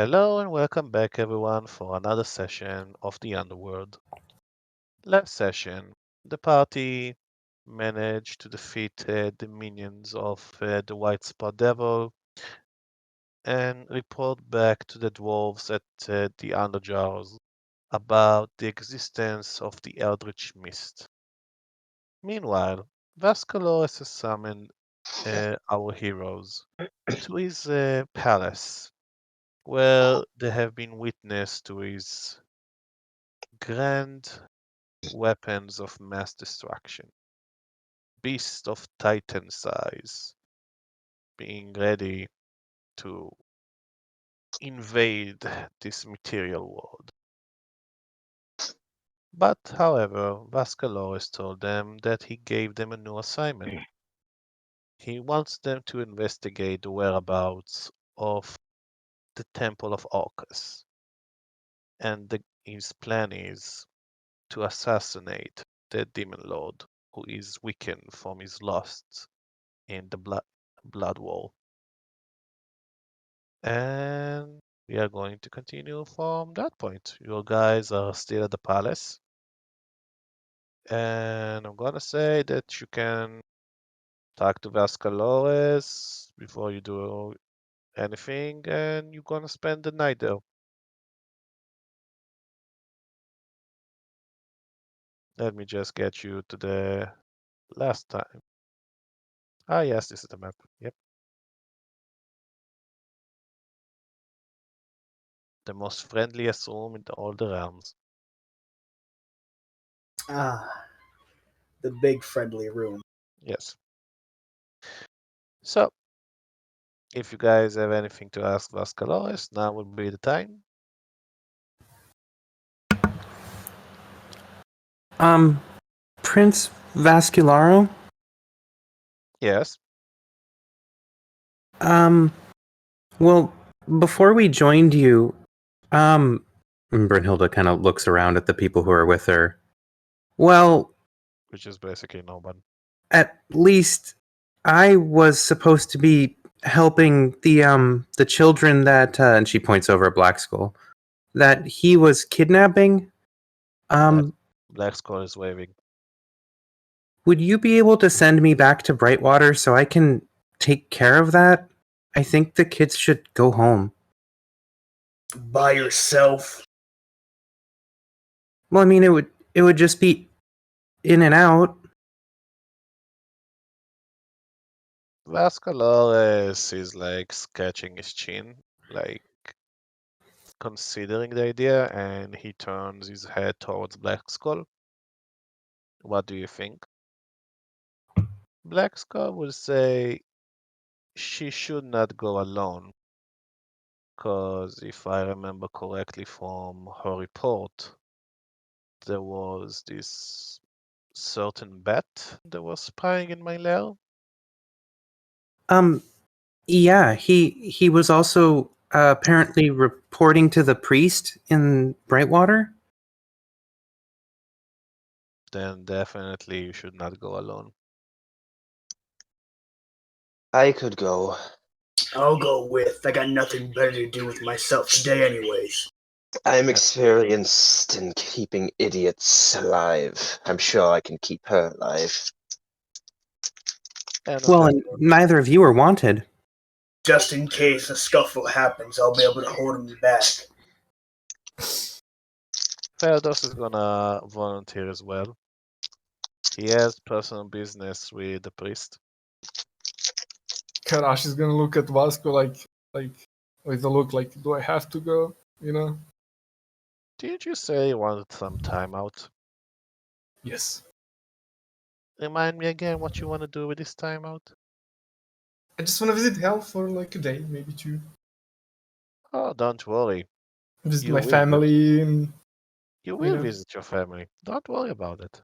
Hello and welcome back everyone for another session of the Underworld. Last session, the party managed to defeat the minions of the White Spot Devil and report back to the dwarves at the Underjars about the existence of the Eldritch Mist. Meanwhile, Vascularo has summoned our heroes to his palace, where they have been witness to his grand weapons of mass destruction, beasts of titan size, being ready to invade this material world. But, however, Vascalores told them that he gave them a new assignment. He wants them to investigate the whereabouts of the Temple of Orcus, and his plan is to assassinate the Demon Lord, who is weakened from his loss in the blood war. And we are going to continue from that point. You guys are still at the palace. And I'm gonna say that you can talk to Vascalores before you do anything, and you're gonna spend the night there. Let me just get you to the last time. Ah, yes, this is the map. Yep. The most friendliest room in all the realms. Ah, the big friendly room. Yes. So, if you guys have anything to ask Vascalores, now would be the time. Prince Vascularo? Yes. Well, before we joined you, Brynhilda kind of looks around at the people who are with her. Well, Which is basically no one. at least I was supposed to be helping the children that, and she points over at Black Skull, that he was kidnapping. Black Skull is waving. Would you be able to send me back to Brightwater so I can take care of that? I think the kids should go home. By yourself? Well, I mean, it would just be in and out. Vascalores is like sketching his chin, like considering the idea, and he turns his head towards Black Skull. What do you think? Black Skull will say she should not go alone, because if I remember correctly from her report, there was this certain bat that was spying in my lair. Yeah, he was also apparently reporting to the priest in Brightwater. Then definitely you should not go alone. I could go. I'll go with. I got nothing better to do with myself today anyways. I'm experienced in keeping idiots alive. I'm sure I can keep her alive. Well, and neither of you are wanted. Just in case a scuffle happens, I'll be able to hold him back. Feldos is gonna volunteer as well. He has personal business with the priest. Karash is gonna look at Vasco like with a look like, do I have to go? You know? Didn't you say you wanted some time out? Yes. Remind me again what you want to do with this time out? I just want to visit Hell for like a day, maybe two. Oh, don't worry. Visit You my will family and You will know. visit your family. Don't worry about it.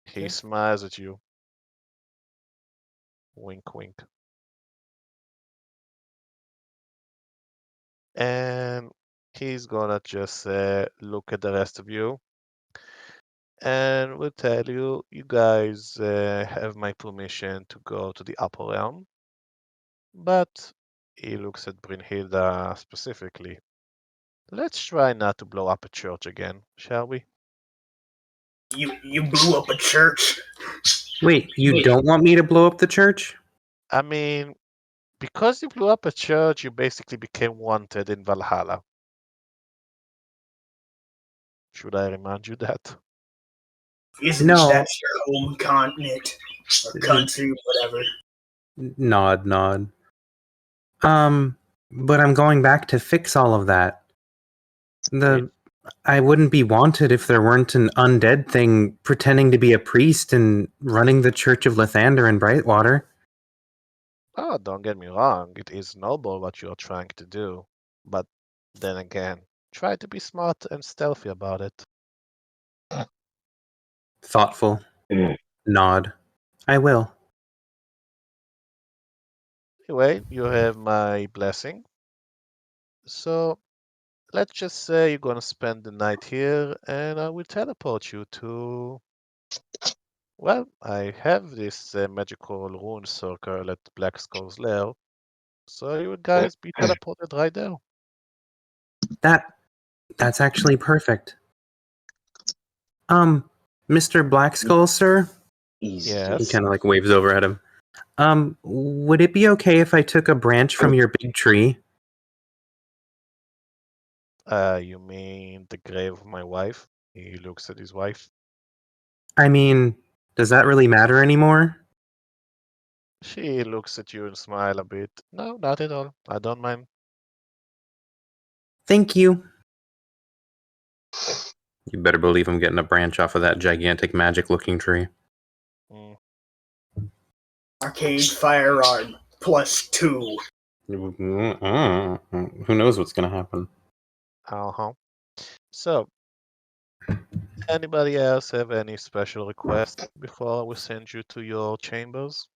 He Okay. smiles at you. Wink, wink. And he's gonna just look at the rest of you and will tell you, you guys have my permission to go to the upper realm, but He looks at Brynhilda specifically. Let's try not to blow up a church again, shall we? You blew up a church? Wait, you don't want me to blow up the church? I mean, because you blew up a church, you basically became wanted in Valhalla. Should I remind you that? Isn't No. that your home continent? Or country, whatever. Nod. But I'm going back to fix all of that. I wouldn't be wanted if there weren't an undead thing pretending to be a priest and running the Church of Lathander in Brightwater. Oh, don't get me wrong, it is noble what you are trying to do. But then again, try to be smart and stealthy about it. Thoughtful. Nod. I will. Anyway, you have my blessing. So, let's just say you're gonna spend the night here, and I will teleport you to... Well, I have this magical rune circle at Black Skull's lair, so you would guys be teleported right there. That's actually perfect. Mr. Blackskull, sir? Easy. Yes. He kind of like waves over at him. Would it be okay if I took a branch from your big tree? You mean the grave of my wife? He looks at his wife. I mean, does that really matter anymore? She looks at you and smiles a bit. No, not at all. I don't mind. Thank you. You better believe I'm getting a branch off of that gigantic magic-looking tree. Mm. Arcade firearm +2. Who knows what's gonna happen? Uh-huh. So, anybody else have any special requests before we send you to your chambers?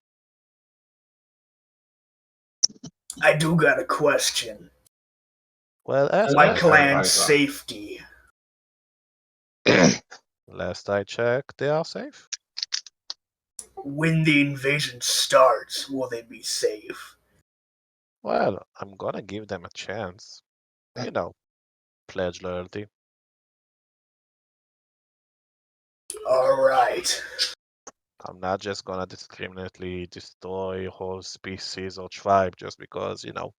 I do got a question. Well, ask My away. clan's safety. Last I checked, they are safe. When the invasion starts, will they be safe? Well, I'm gonna give them a chance. You know, pledge loyalty. Alright. I'm not just gonna discriminately destroy whole species or tribe just because, you know,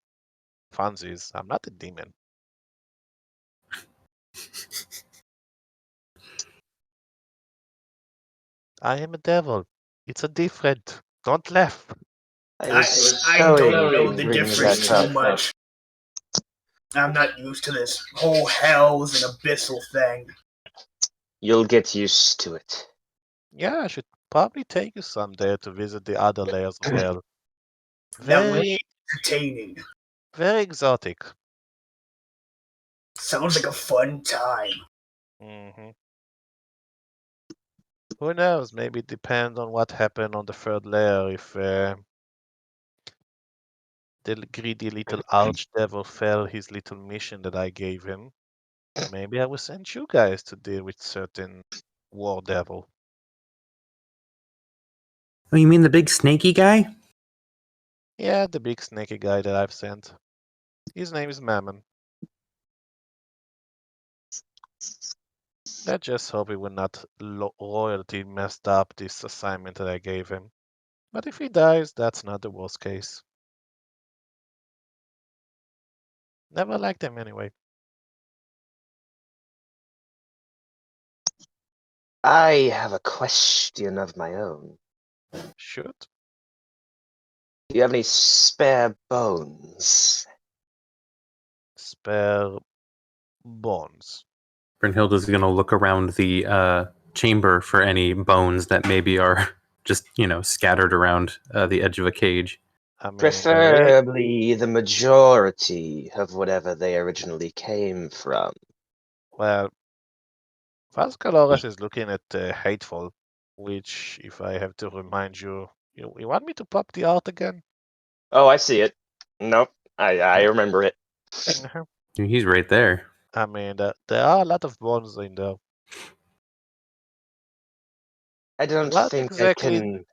funsies. I'm not a demon. I am a devil. It's a different. Don't laugh. I so don't angry know the bringing difference that too up. much. I'm not used to this whole hells and abyssal thing. You'll get used to it. Yeah, I should probably take you someday to visit the other layers of hell. That would Very, be entertaining. very exotic. Sounds like a fun time. hmm Who knows? Maybe it depends on what happened on the third layer. If the greedy little archdevil failed his little mission that I gave him, maybe I will send you guys to deal with certain war devil. Oh, you mean the big snaky guy? Yeah, the big snaky guy that I've sent. His name is Mammon. Let's just hope he will not royalty messed up this assignment that I gave him. But if he dies, that's not the worst case. Never liked him anyway. I have a question of my own. Shoot. Do you have any spare bones? Spare bones. Brynhilda's gonna look around the chamber for any bones that maybe are just, scattered around the edge of a cage. I mean, Preferably the majority of whatever they originally came from. well, Vascularo is looking at Hateful, which, if I have to remind you, you want me to pop the art again? Oh, I see it. Nope, I remember it. Mhm. He's right there. I mean, there are a lot of bones in there. I don't What think exactly- I can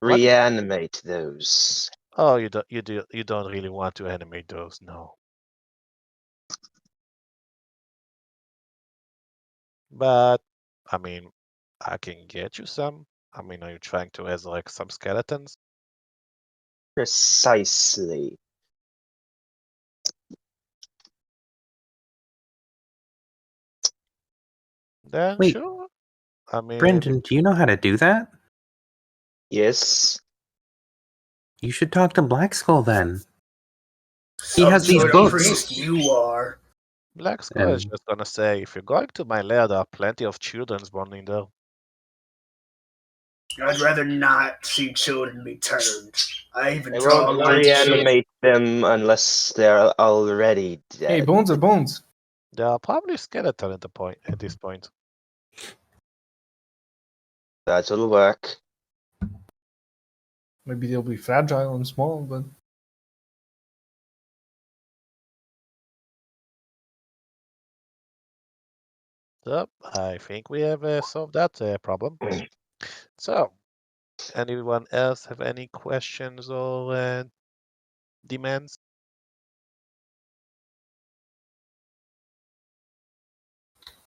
reanimate those. Oh, you don't really want to animate those, no. But I mean, I can get you some. I mean, are you trying to resurrect some skeletons? Precisely. Then Wait. sure. I mean, Brendan, do you know how to do that? Yes. You should talk to Black Skull then. He Some has these sort of books. priest you are. Black Skull is And just gonna say, if you're going to my lair, there are plenty of children's born in there. I'd rather not see children be turned. I even I draw won't my shit. reanimate them unless they're already dead. Hey, bones are bones. There are probably skeleton at this point. That'll work. Maybe they'll be fragile and small, but So I think we have solved that problem. So, anyone else have any questions or demands?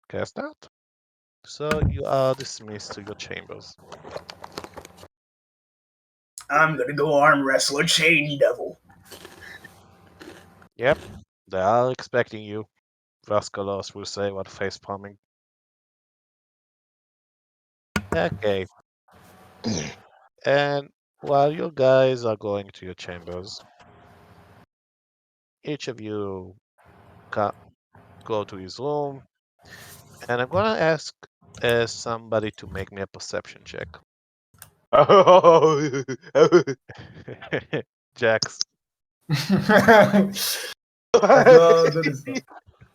Cast out. So you are dismissed to your chambers. I'm gonna go arm wrestle a chain devil. Yep, they are expecting you. Vascular will say while face palming. Okay. And while you guys are going to your chambers, each of you go to his room, and I'm gonna ask somebody to make me a perception check. Jax. no, that is not.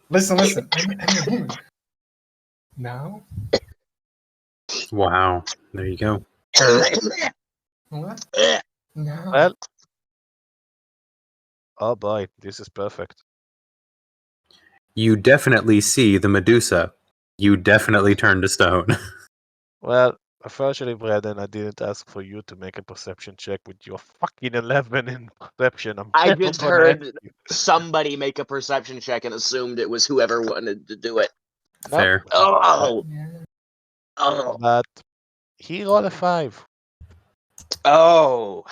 Listen. I'm a human. Now? wow, there you go. What? No. Well, oh boy, this is perfect. You definitely see the Medusa. You definitely turn to stone. Well, unfortunately, Brandon, I didn't ask for you to make a perception check with your fucking 11 in perception. I never just gonna heard ask you. somebody make a perception check and assumed it was whoever wanted to do it. Nope. Fair. Oh, Yeah. oh, But he rolled a 5. oh.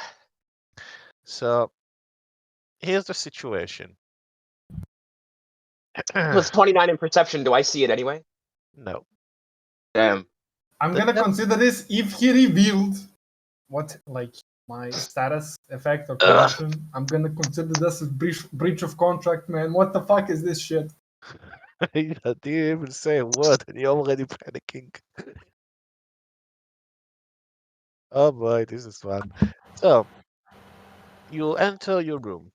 So here's the situation. With 29 in perception, do I see it anyway? No. Damn. I'm gonna consider this if he revealed what, like, my status effect or condition. I'm gonna consider this as breach of contract, man. What the fuck is this shit? You didn't even say a word and you're already panicking. Oh boy, this is fun. So, you enter your room.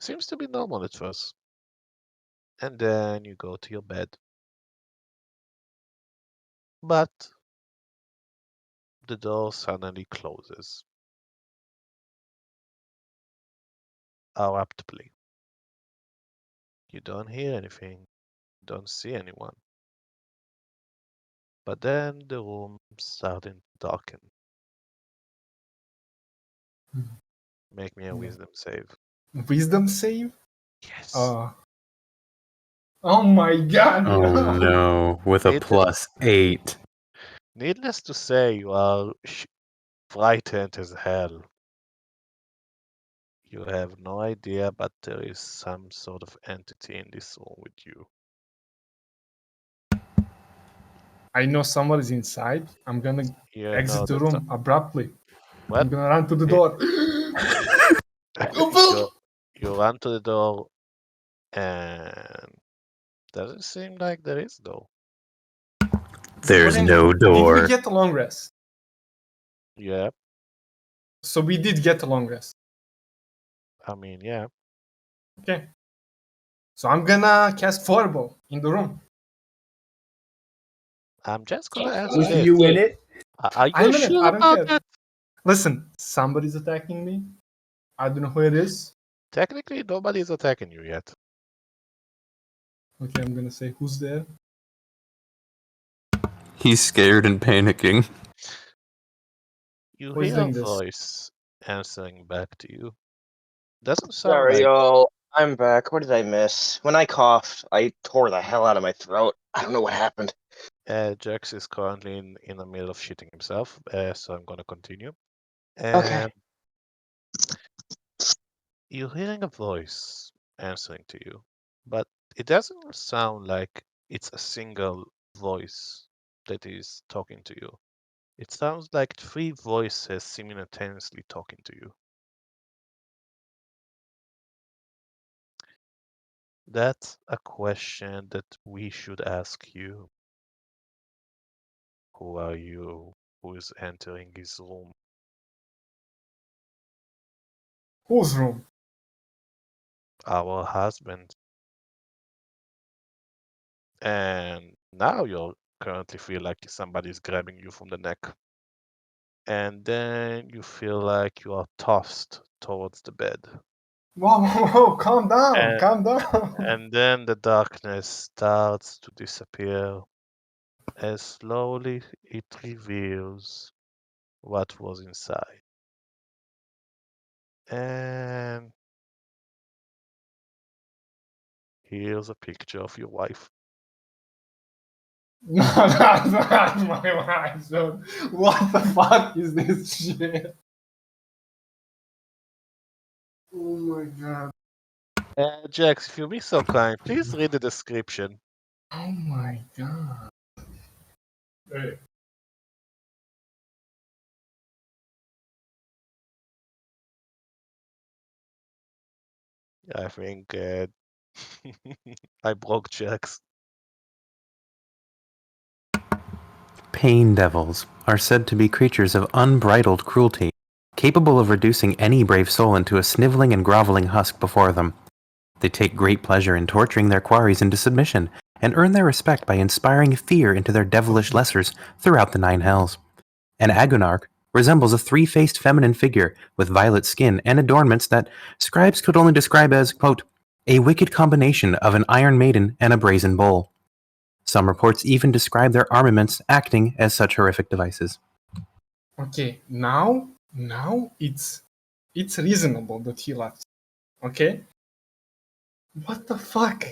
Seems to be normal at first. And then you go to your bed. But the door suddenly closes. Abruptly. You don't hear anything, don't see anyone. But then the room starting to darken. Make me a wisdom save. Wisdom save? Yes. Oh my god! Oh no, with a It- +8. Needless to say, you are frightened as hell. You have no idea, but there is some sort of entity in this room with you. I know somebody's inside. I'm gonna You exit know the that room abruptly. What? I'm gonna run to the door. you run to the door, and doesn't seem like there is though. There's Then, no Did door. we get a long rest? Yeah, So we did get a long rest. I mean, yeah. Okay. So I'm gonna cast Fireball in the room. I'm just gonna ask With this. you in it? Are you I'm in it. sure I don't about care. that? Listen, somebody's attacking me. I don't know who it is. Technically, nobody is attacking you yet. Okay, I'm gonna say who's there. He's scared and panicking. You Who is hear a doing this? voice answering back to you. Doesn't sound Sorry, like y'all. I'm back. What did I miss? When I coughed, I tore the hell out of my throat. I don't know what happened. Jax is currently in the middle of shitting himself, so I'm gonna continue. Okay. And you're hearing a voice answering to you, but it doesn't sound like it's a single voice that is talking to you. It sounds like three voices simultaneously talking to you. That's a question that we should ask you. Who are you? Who is entering his room? Whose room? Our husband. And now you currently feel like somebody's grabbing you from the neck. And then you feel like you are tossed towards the bed. Whoa, whoa, whoa, calm down, And, calm down. and then the darkness starts to disappear as slowly it reveals what was inside. And here's a picture of your wife. No, that's not my wife, dude. What the fuck is this shit? Oh my god. Jax, if you'll be so kind, please read the description. Oh my god. Hey. I think I broke Jax. Pain devils are said to be creatures of unbridled cruelty, capable of reducing any brave soul into a sniveling and groveling husk before them. They take great pleasure in torturing their quarries into submission, and earn their respect by inspiring fear into their devilish lessers throughout the nine hells. An agonarch resembles a three-faced feminine figure with violet skin and adornments that scribes could only describe as, quote, a wicked combination of an iron maiden and a brazen bull. Some reports even describe their armaments acting as such horrific devices. Okay, now it's reasonable that he left. Okay? What the fuck?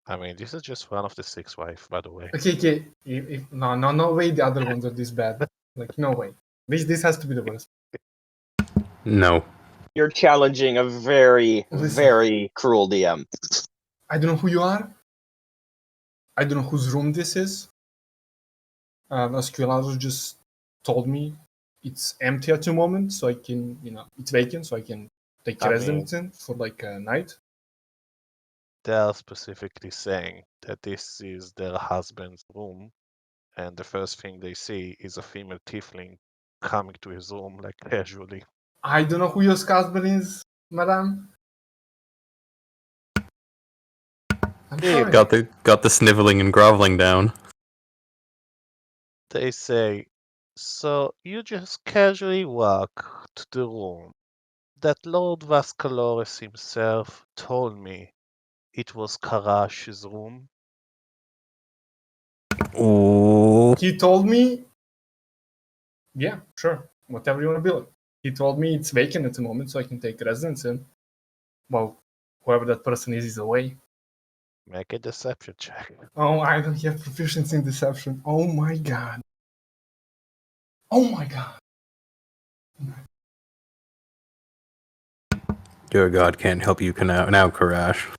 I mean, this is just one of the 6 wife, by the way. Okay. No way the other ones are this bad. Like, no way. This has to be the worst. No. You're challenging a very, Listen. very cruel DM. I don't know who you are. I don't know whose room this is. Vascularo just told me it's empty at the moment, so I can, it's vacant, so I can take residence in for like a night. They're specifically saying that this is their husband's room, and the first thing they see is a female tiefling coming to his room, like casually. I don't know who your husband is, madam. I'm sorry. Got the sniveling and groveling down. They say, so you just casually walk to the room that Lord Vascularo himself told me it was Karash's room. Ooh. He told me, yeah, sure, whatever you want to build. He told me it's vacant at the moment, so I can take residence in. Well, whoever that person is away. Make a deception check. Oh, I don't have proficiency in deception. Oh my god. Oh my god. Your god can't help you now, Karash.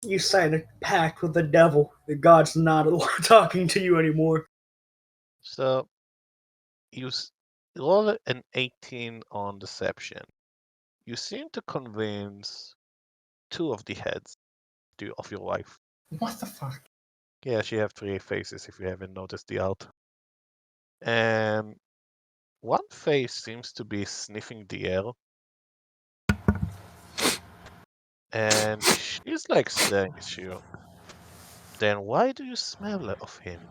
You signed a pact with the devil. The god's not talking to you anymore. So you roll an 18 on deception. You seem to convince 2 of the heads of your wife. What the fuck? Yeah, she have 3 faces if you haven't noticed the art. And one face seems to be sniffing the air. And she's like staring at you. Then why do you smell of him?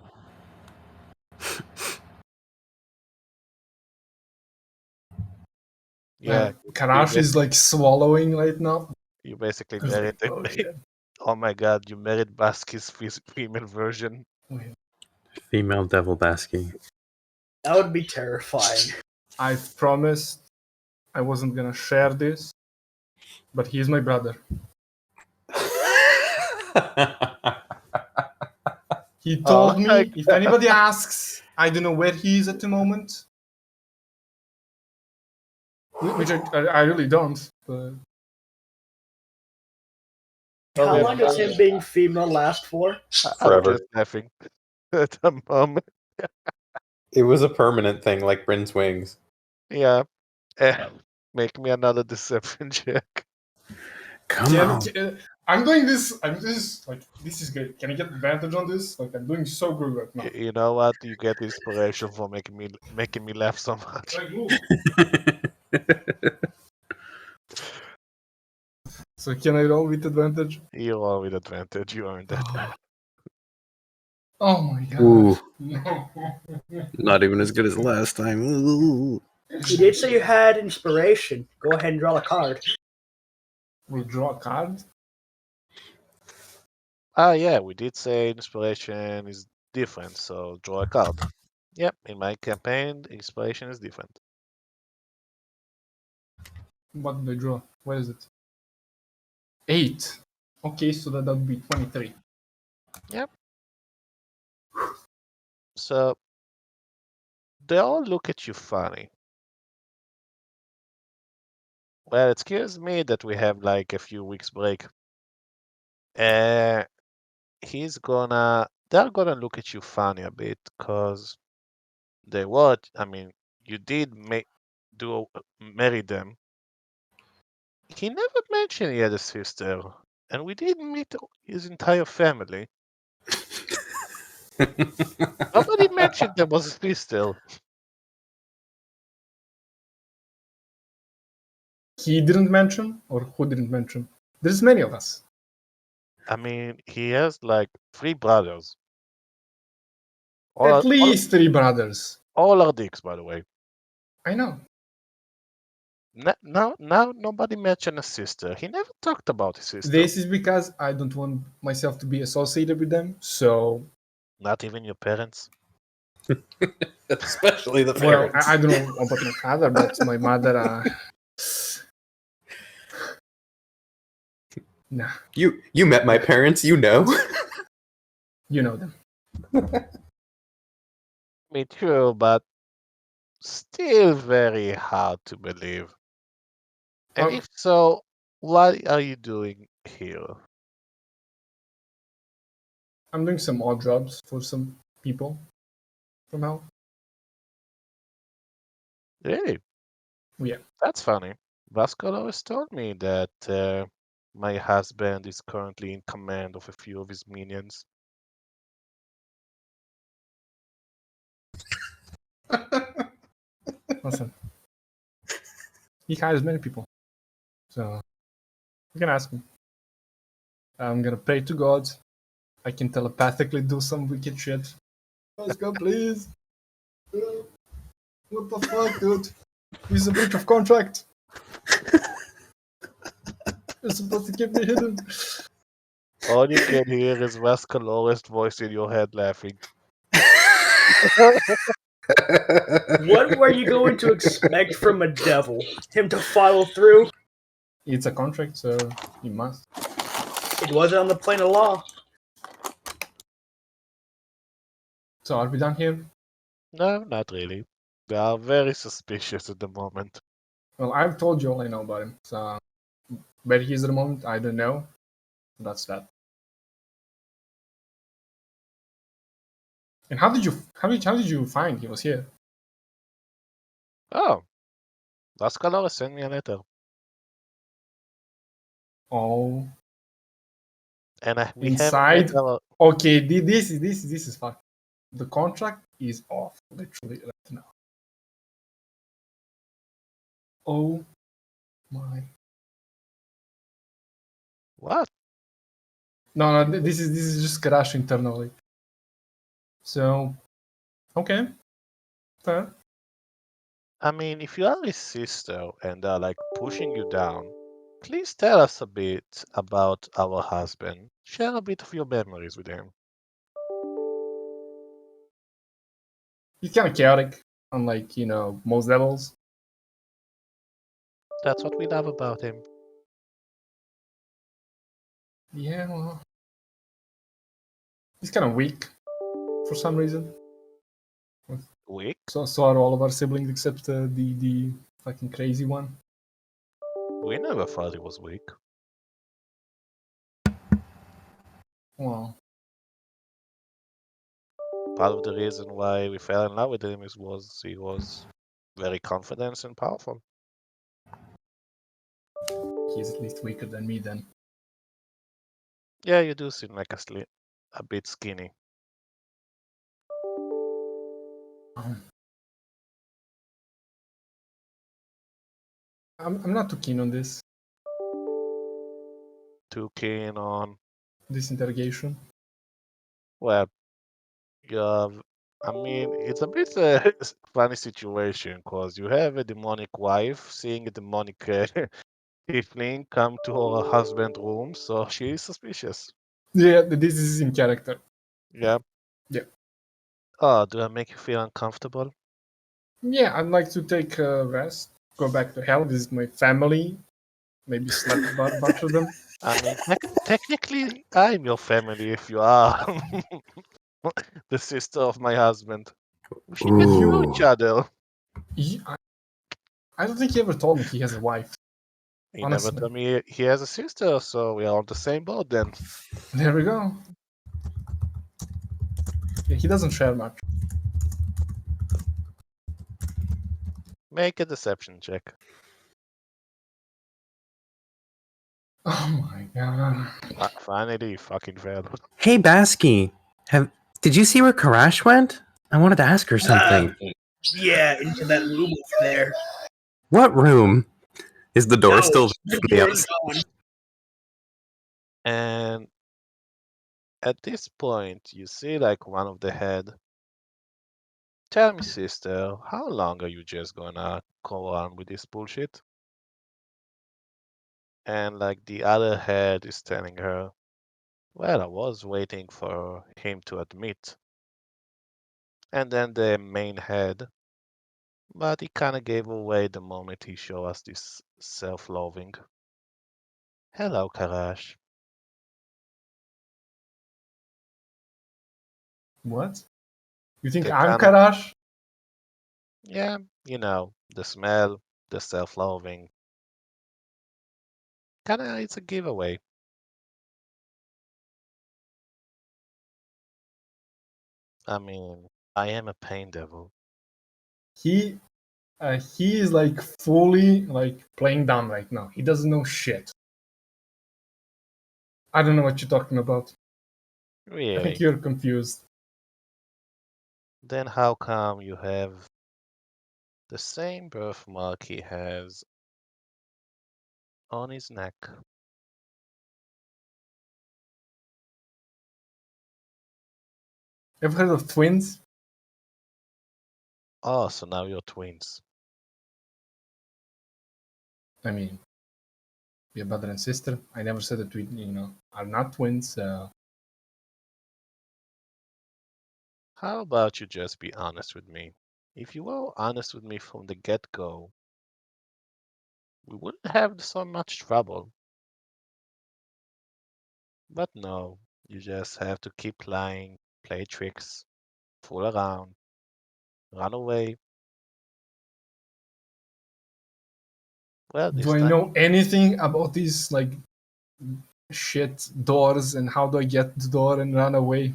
Yeah, Karash is like swallowing right now. you basically 'Cause, married like, oh, yeah. Oh my god, you married Baski's female version. Female devil Baski. That would be terrifying. I've promised I wasn't gonna share this, but he's my brother. He told me if anybody asks, I don't know where he is at the moment. Which I really don't. But How long does him being female last for? I'm Forever. just laughing at the moment. It was a permanent thing, like Bryn's wings. Yeah. Make me another deception check. Come on. I'm doing this. This is good. Can I get advantage on this? Like I'm doing so good right now. You know what? You get inspiration for making me laugh so much. Like, ooh. So can I roll with advantage? You roll with advantage. You earned that. Oh my god. Ooh, No. not even as good as last time. Ooh. You did say you had inspiration. Go ahead and draw a card. We draw a card. Yeah, we did say inspiration is different, so draw a card. Yep, in my campaign, inspiration is different. What did I draw? Where is it? 8. Okay, so that would be 23. Yep. So they all look at you funny. Well, it scares me that we have like a few weeks break. They're gonna look at you funny a bit, cause you did marry them. He never mentioned he had a sister, and we did meet his entire family. Nobody mentioned there was a sister. He didn't mention, or who didn't mention? There's many of us. I mean, he has like 3 brothers. At least 3 brothers. All are dicks, by the way. I know. Now nobody mentioned a sister. He never talked about his sister. This is because I don't want myself to be associated with them, so... Not even your parents? Especially the Well, parents. I don't know about my father, but my mother... Nah, You met my parents, you know. you know them. Me too, but still very hard to believe. And if so, what are you doing here? I'm doing some odd jobs for some people from hell. Really? Yeah. That's funny. Vascularo has told me that my husband is currently in command of a few of his minions. Listen. He hires many people. So, you can ask him. I'm gonna pray to God. I can telepathically do some wicked shit. Let's go, please. What the fuck, dude? This is a breach of contract. You're supposed to keep me hidden. All you can hear is Vascularo's voice in your head laughing. What were you going to expect from a devil? Him to follow through? It's a contract, so you must. It wasn't on the plane of law. So are we done here? No, not really. They are very suspicious at the moment. Well, I've told you all I know about him. So where he is at the moment, I don't know. That's that. And how did you find he was here? Oh, Vascularo sent me a letter. Oh, And we inside. have our... Okay, this is fucked. The contract is off literally right now. Oh my. What? No, this is just Karash internally. So, okay, fair. I mean, if you are his sister and they're like pushing you down, please tell us a bit about our husband. Share a bit of your memories with him. He's kind of chaotic. unlike most devils. That's what we love about him. Yeah, well, he's kind of weak for some reason. Weak? So are all of our siblings except the fucking crazy one. We never thought he was weak. Well, Part of the reason why we fell in love with him was he was very confident and powerful. he's at least weaker than me then. Yeah, you do seem like a bit skinny. I'm not too keen on this Too keen on, interrogation. well, you have, I mean, it's a bit funny situation because you have a demonic wife seeing a demonic tiefling come to her husband's room, so she is suspicious. Yeah, this is in character. Yeah. Yeah. Oh, do I make you feel uncomfortable? Yeah, I'd like to take a rest, go back to hell, visit my family, maybe slap a bunch of them. I mean, technically, I'm your family if you are the sister of my husband. We should get to know each Ooh. other. I don't think he ever told me he has a wife. He Honestly. never told me he has a sister, so we are on the same boat then. There we go. Yeah, he doesn't share much. Make a deception check. Oh my god. Finally, you fucking failed. Hey, Baski, did you see where Karash went? I wanted to ask her something. Yeah, into that room over there. What room? Is the door No, still the from the door is outside? gone. And at this point, you see like one of the head. Tell me, sister, how long are you just gonna go on with this bullshit? And like the other head is telling her, well, I was waiting for him to admit. And then the main head, but he kinda gave away the moment he showed us this self-loathing. Hello, Karash. What? You think The I'm kind of, Karash? yeah, the smell, the self-loathing. Kinda, it's a giveaway. I mean, I am a pain devil. He is like fully like playing dumb right now. He doesn't know shit. I don't know what you're talking about. I think Really? you're confused. Then how come you have the same birthmark he has on his neck? Ever heard of twins? Oh, so now you're twins. I mean, we're brother and sister. I never said that we, are not twins. How about you just be honest with me? If you were honest with me from the get-go, we wouldn't have so much trouble. But no, you just have to keep lying, play tricks, fool around, run away. Well, Do this I time, know anything about these like shit doors and how do I get the door and run away?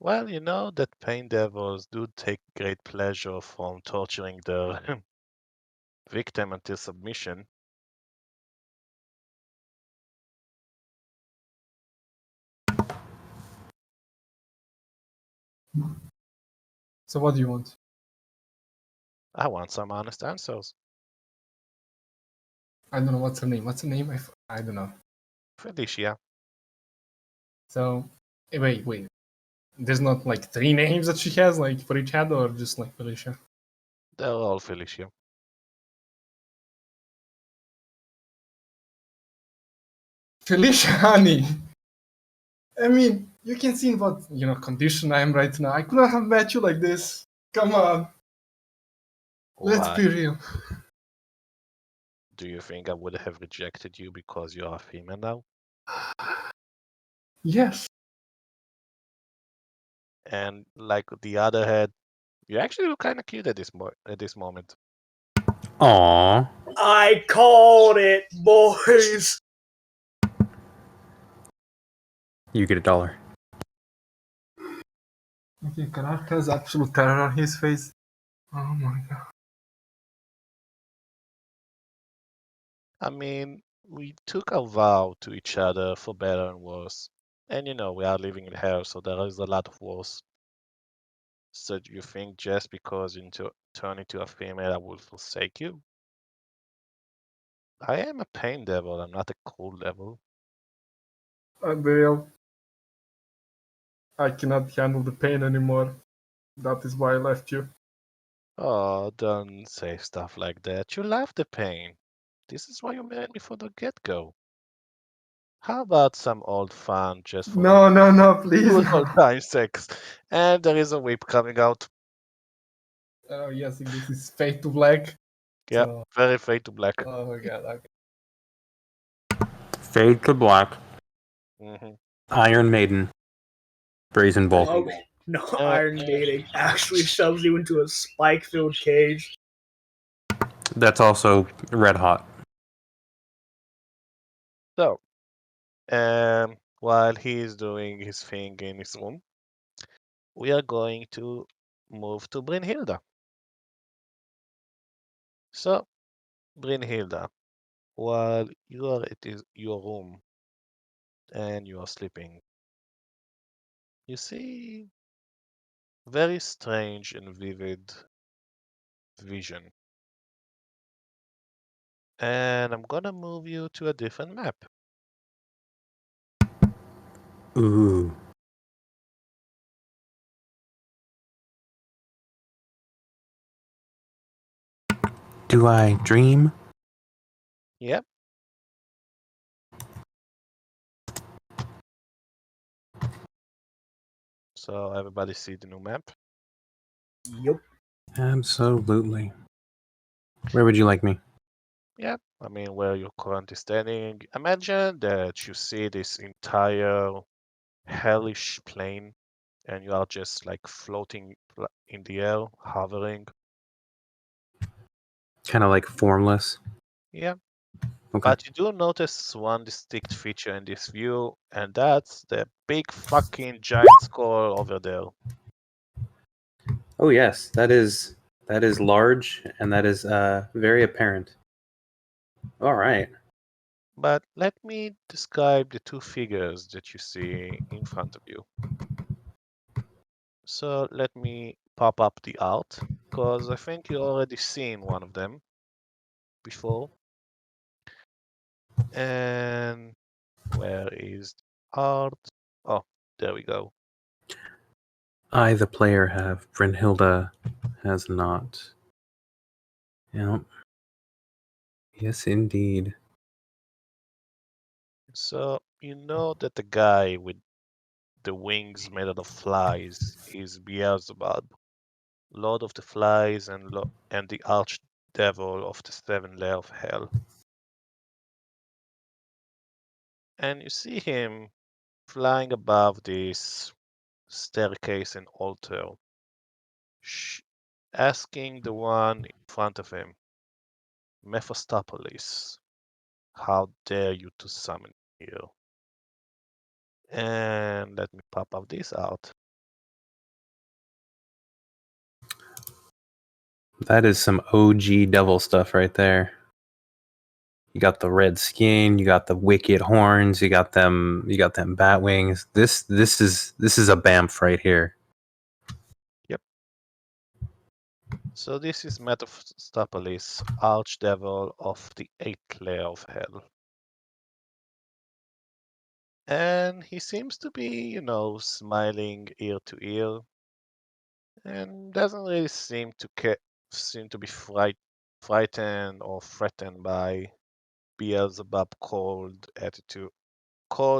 well, you know that pain devils do take great pleasure from torturing their victim until submission. So what do you want? I want some honest answers. I don't know what's her name. What's her name? I don't know. Felicia, So wait. There's not like 3 names that she has like for each head, or just like Felicia. they're all Felicia. Felicia, honey. I mean, you can see in what condition I am right now. I could not have met you like this. Come on. Let's Why? be real. Do you think I would have rejected you because you are a female now? Yes. And like the other head, you actually look kind of cute at this moment. Aww. I called it, boys. You get $1. Okay, Karash has absolute terror on his face. Oh my god. I mean, we took a vow to each other for better and worse. And we are living in hell, so there is a lot of worse. So do you think just because you turn into a female, I will forsake you? I am a pain devil, I'm not a cool devil. Unreal. I cannot handle the pain anymore. That is why I left you. Oh, don't say stuff like that. You love the pain. This is why you married me from the get-go. How about some old fun just for the No, please. good No. old time sex? And there is a whip coming out. Oh yes, this is fade to black. Yeah, So, very fade to black. oh my god, okay. Fade to black. Hmm Iron Maiden. Brazen Bull. Oh, no, Iron Maiden actually shoves you into a spike-filled cage. That's also red hot. So, while he's doing his thing in his room, we are going to move to Brynhilda. So, Brynhilda, while you are at your room and you are sleeping, you see very strange and vivid vision. And I'm gonna move you to a different map. Ooh. Do I dream? Yep. So everybody see the new map? Yup. Absolutely. Where would you like me? Yep. I mean, where you're currently standing. Imagine that you see this entire hellish plane and you are just like floating in the air, hovering. Kind of like formless. Yeah. Okay. But you do notice one distinct feature in this view, and that's the big fucking giant skull over there. Oh yes, that is large and that is very apparent. All right. But let me describe the two figures that you see in front of you. So let me pop up the art, because I think you already seen one of them before. And where is the art? Oh, there we go. I, the player, have. Brynhilda has not. Yep. Yes, indeed. So you know that the guy with the wings made out of flies is Beelzebub, Lord of the Flies and the Archdevil of the seven layer of hell. And you see him flying above this staircase and altar, asking the one in front of him, Mephistopheles, how dare you to summon here? And let me pop up this out. That is some OG devil stuff right there. You got the red skin, you got the wicked horns, you got them bat wings. This is a Bamf right here. Yep. So this is Mephistopheles, Archdevil of the eighth layer of hell. And he seems to be, smiling ear to ear, and doesn't really seem to be frightened or threatened by Beelzebub cold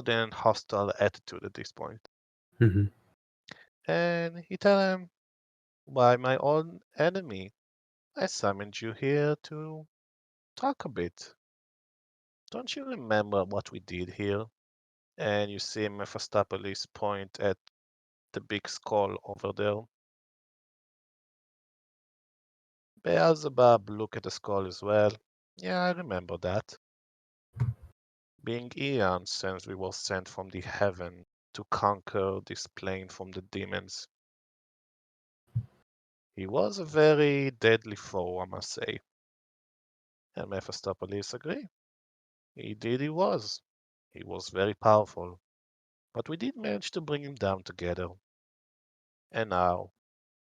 and hostile attitude at this point. Mm-hmm. And he tell him, "Why, my own enemy, I summoned you here to talk a bit. Don't you remember what we did here? And you see Mephistopheles point at the big skull over there. Beelzebub look at the skull as well. Yeah, I remember that. Being eons since we were sent from the heaven to conquer this plane from the demons. He was a very deadly foe, I must say. And Mephistopheles agreed. He was. He was very powerful. But we did manage to bring him down together. And now,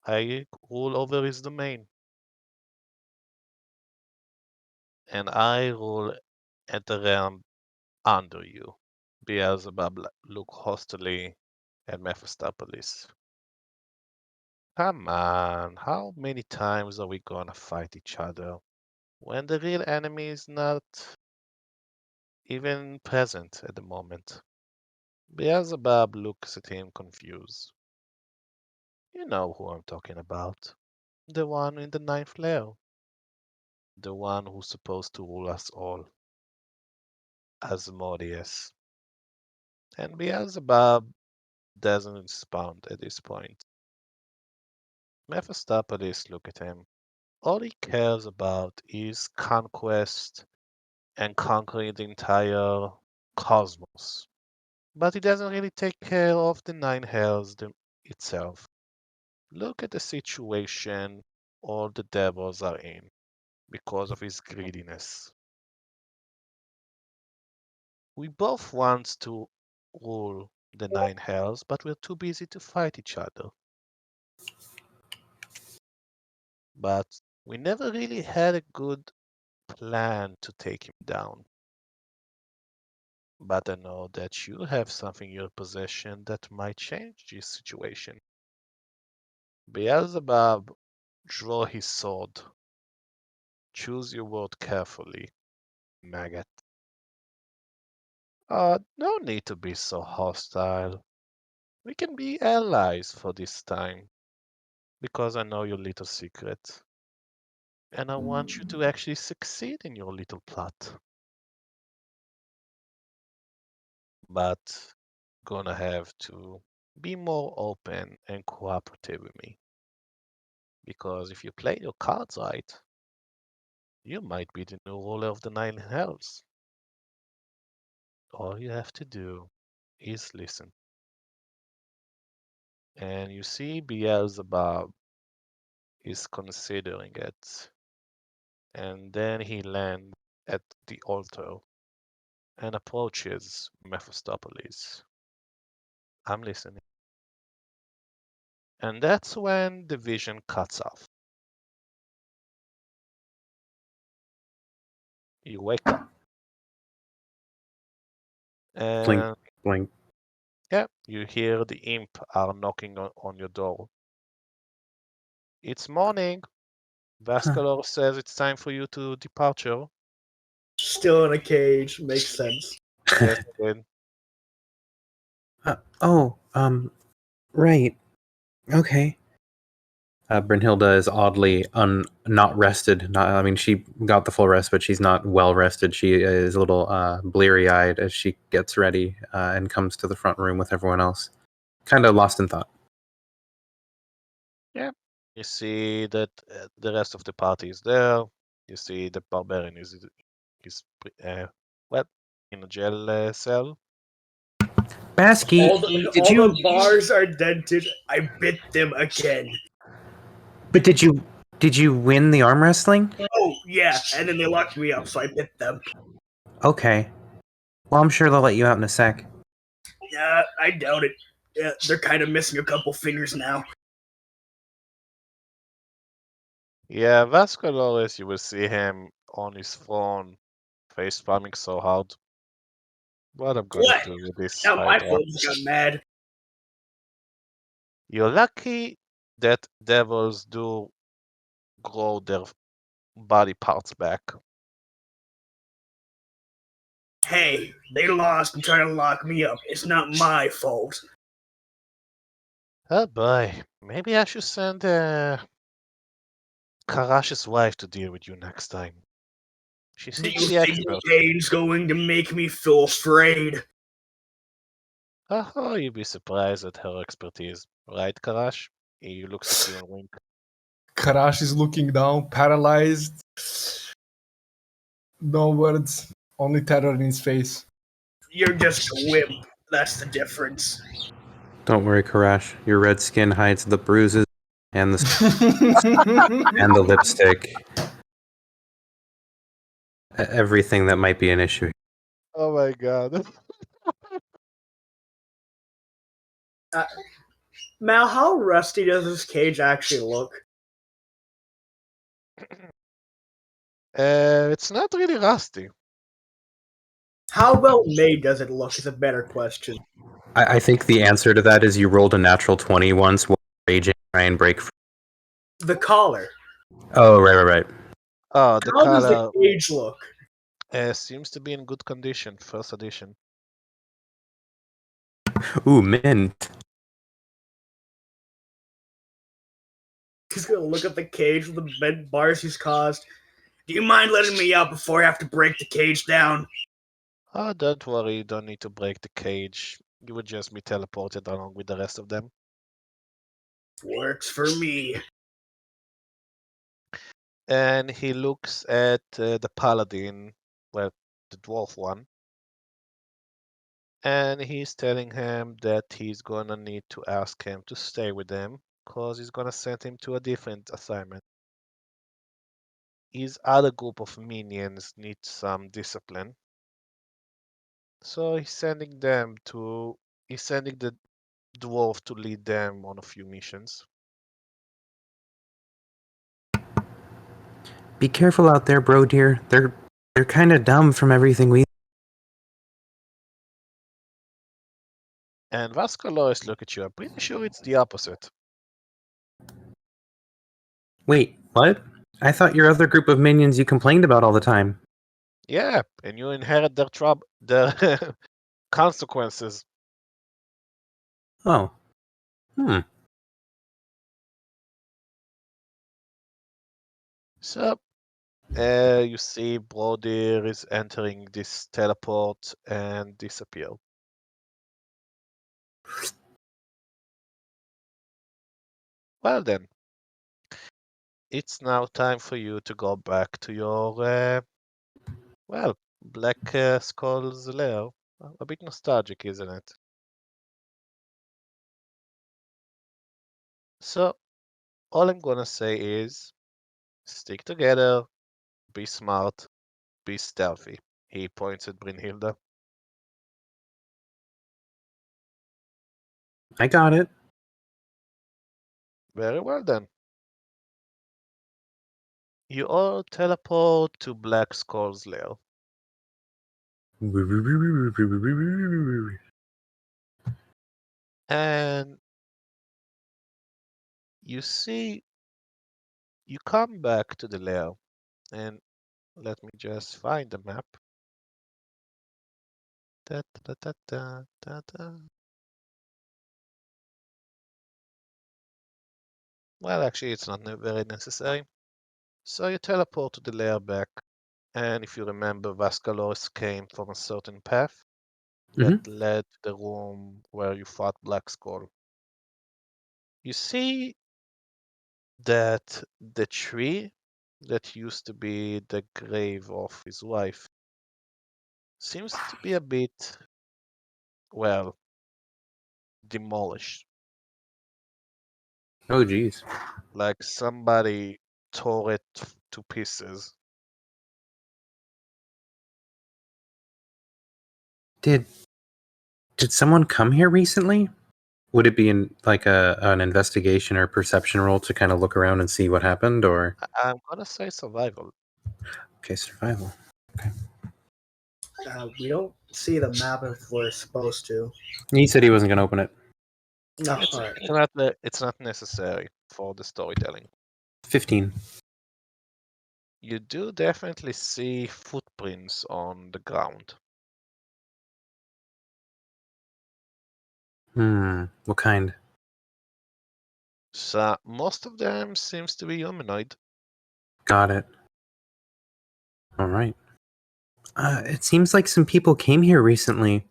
I rule over his domain. And I rule at the realm under you. Beelzebub looked hostily at Mephistopheles. Come on, how many times are we gonna fight each other when the real enemy is not even present at the moment? Beelzebub looks at him confused. You know who I'm talking about. The one in the ninth layer. The one who's supposed to rule us all. Asmodeus. And Beelzebub doesn't respond at this point. Mephistopheles look at him. All he cares about is conquest and conquering the entire cosmos. But he doesn't really take care of the nine hells itself. Look at the situation all the devils are in because of his greediness. We both want to rule the nine hells, but we're too busy to fight each other. But we never really had a good plan to take him down. But I know that you have something in your possession that might change this situation. Beelzebub draw his sword. Choose your word carefully, maggot. No need to be so hostile. We can be allies for this time, because I know your little secret. And I want you to actually succeed in your little plot. But gonna have to be more open and cooperative with me. Because if you play your cards right, you might be the new ruler of the nine hells. All you have to do is listen. And you see Beelzebub is considering it. And then he lands at the altar and approaches Mephistopheles. I'm listening. And that's when the vision cuts off. You wake up. Blink, And blink. yeah, you hear the imp are knocking on your door. It's morning. Vascularo says it's time for you to departure. Still in a cage. Makes sense. Yes, Quinn. Right. Okay. Brynhilda is oddly not rested. I mean, she got the full rest, but she's not well rested. She is a little bleary-eyed as she gets ready and comes to the front room with everyone else. Kind of lost in thought. Yeah. You see that the rest of the party is there. You see the barbarian is well, in a jail cell. Baski, all the bars are dented. I bit them again. But did you win the arm wrestling? Oh, yeah. And then they locked me up, so I bit them. Okay. Well, I'm sure they'll let you out in a sec. Yeah, I doubt it. Yeah, they're kind of missing a couple fingers now. Yeah, Vascularo, you will see him on his phone, face palming so hard. What I'm gonna What? do with this Now my fighter? folks got mad. You're lucky that devils do grow their body parts back. Hey, they lost and trying to lock me up. It's not my fault. Oh boy, maybe I should send Karash's wife to deal with you next time. She Do seems you the think expert. the cane's going to make me feel afraid? Oh, you'd be surprised at her expertise. Right, Karash? He looks at you and winks. Karash is looking down, paralyzed. No words, only terror in his face. You're just a wimp. That's the difference. Don't worry, Karash. Your red skin hides the bruises and and the lipstick. Everything that might be an issue. Oh my god. Mal, how rusty does this cage actually look? It's not really rusty. How well made does it look is a better question. I think the answer to that is you rolled a natural 20 once while raging, try and break free. The collar. Oh, right. Oh, the How does the color cage look? seems to be in good condition. First edition. Ooh, mint. He's gonna look at the cage with the bent bars he's caused. Do you mind letting me out before I have to break the cage down? Oh, don't worry. You don't need to break the cage. You would just be teleported along with the rest of them. Works for me. And he looks at the paladin, well, the dwarf one, and he's telling him that he's gonna need to ask him to stay with him because he's gonna send him to a different assignment. His other group of minions need some discipline, so he's sending the dwarf to lead them on a few missions. Be careful out there, bro dear. They're kind of dumb from everything we. And Vascularo look at you. I'm pretty sure it's the opposite. Wait, what? I thought your other group of minions you complained about all the time. Yeah, and you inherit their consequences. Oh. So, you see Brodir is entering this teleport and disappear. Well then, it's now time for you to go back to your, Black Skull's lair. A bit nostalgic, isn't it? So, all I'm gonna say is, stick together, be smart, be stealthy. He points at Brynhilda. I got it. Very well then. You all teleport to Black Skull's lair. And you see, you come back to the lair, and let me just find the map. Da, da, da, da, da, da. Well, actually, it's not very necessary. So you teleport to the lair back, and if you remember, Vascularo came from a certain path that led to the room where you fought Black Skull. You see that the tree that used to be the grave of his wife seems to be a bit, well, demolished. Oh, geez. Like somebody tore it to pieces. Did someone come here recently? Would it be in like an investigation or perception roll to kind of look around and see what happened, or I'm gonna say survival. okay, survival? We don't see the map if we're supposed to. He said he wasn't going to open it. No, It's, alright. it's not necessary for the storytelling. 15. You do definitely see footprints on the ground. What kind? So most of them seems to be humanoid. Got it. All right. It seems like some people came here recently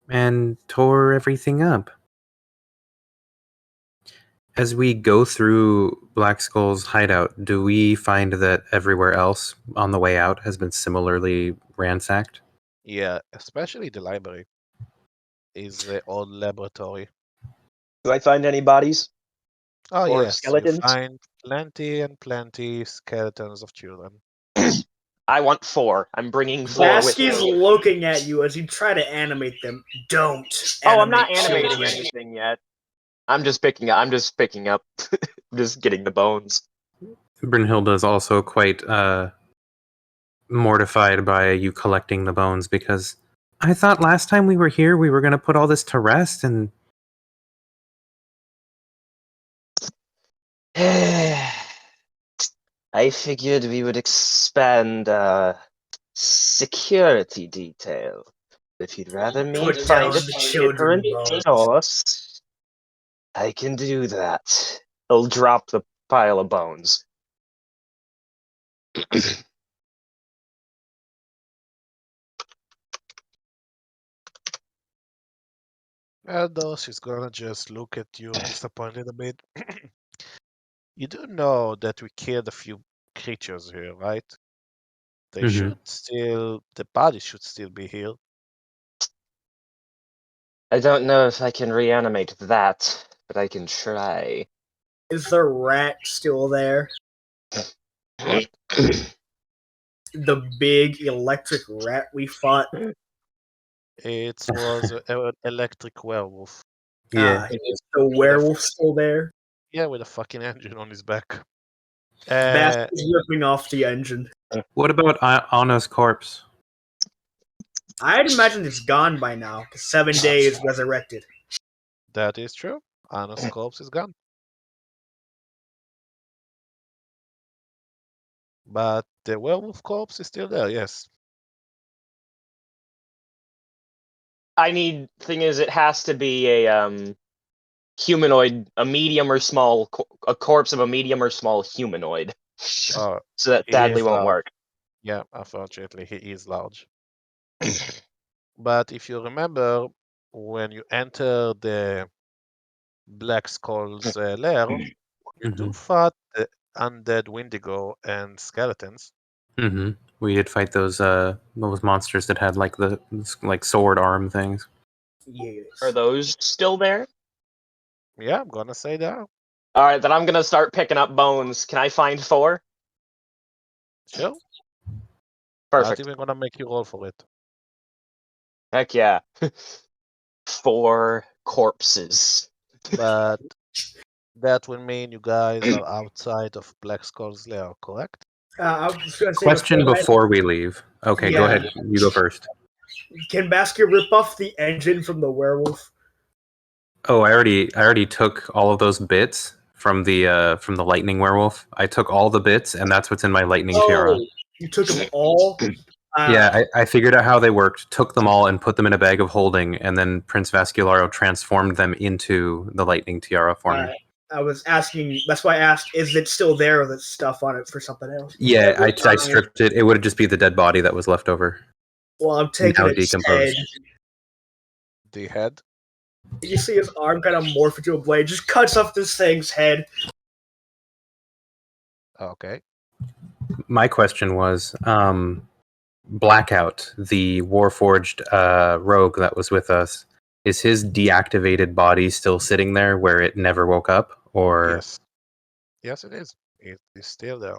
and tore everything up. As we go through Black Skull's hideout, do we find that everywhere else on the way out has been similarly ransacked? Yeah, especially the library is the old laboratory. Do I find any bodies? Oh Or yes, you skeletons? find plenty and plenty skeletons of children. I want 4. I'm bringing 4 with Baski's me. looking at you as you try to animate them. Don't. Oh, I'm not animate animating children. anything yet. I'm just picking up. I'm just getting the bones. Brynhilda is also quite mortified by you collecting the bones because I thought last time we were here we were going to put all this to rest and I figured we would expand security detail. If you'd rather me Put find down a the children different bones. source, I can do that. He'll drop the pile of bones. And though she's gonna just look at you disappointed a bit. You do know that we killed a few creatures here, right? They Mhm. should still, the body should still be here. I don't know if I can reanimate that, but I can try. Is the rat still there? What? The big electric rat we fought? It was an electric werewolf. Yeah. Is the werewolf still there? Yeah, with a fucking engine on his back. Baski's ripping off the engine. What about Anna's corpse? I'd imagine it's gone by now, 'cause 7 days resurrected. That is true. Anna's corpse is gone. But the werewolf corpse is still there, yes. Thing is, it has to be a humanoid, a medium or small, a corpse of a medium or small humanoid. Oh, So that he sadly is won't large. work. Yeah, unfortunately, he is large. But if you remember, when you enter the Black Skull's lair, you do Mhm. fight the undead Wendigo and skeletons. Mhm. We did fight those monsters that had like the like sword arm things. Yes. Are those still there? Yeah, I'm gonna say that. All right, then I'm gonna start picking up bones. Can I find 4? Sure. Perfect. Not even gonna make you roll for it. Heck yeah. 4 corpses. But that will mean you guys are outside of Black Skull's lair, correct? I was just gonna say Question before we leave. Okay, go Yeah. ahead. You go first. Can Baski rip off the engine from the werewolf? Oh, I already took all of those bits from the lightning werewolf. I took all the bits, and that's what's in my lightning tiara. Oh, you took them all? Yeah, I figured out how they worked, took them all, and put them in a bag of holding, and then Prince Vascularo transformed them into the lightning tiara for me. I was asking. That's why I asked. Is it still there with its stuff on it for something else? Yeah, I stripped it. It would just be the dead body that was left over. Well, I'm taking Now its decomposed. head. The head. You see his arm kind of morph into a blade. Just cuts off this thing's head. Okay. My question was, Blackout, the Warforged rogue that was with us, is his deactivated body still sitting there where it never woke up? Or Yes. Yes, it is. It is still there.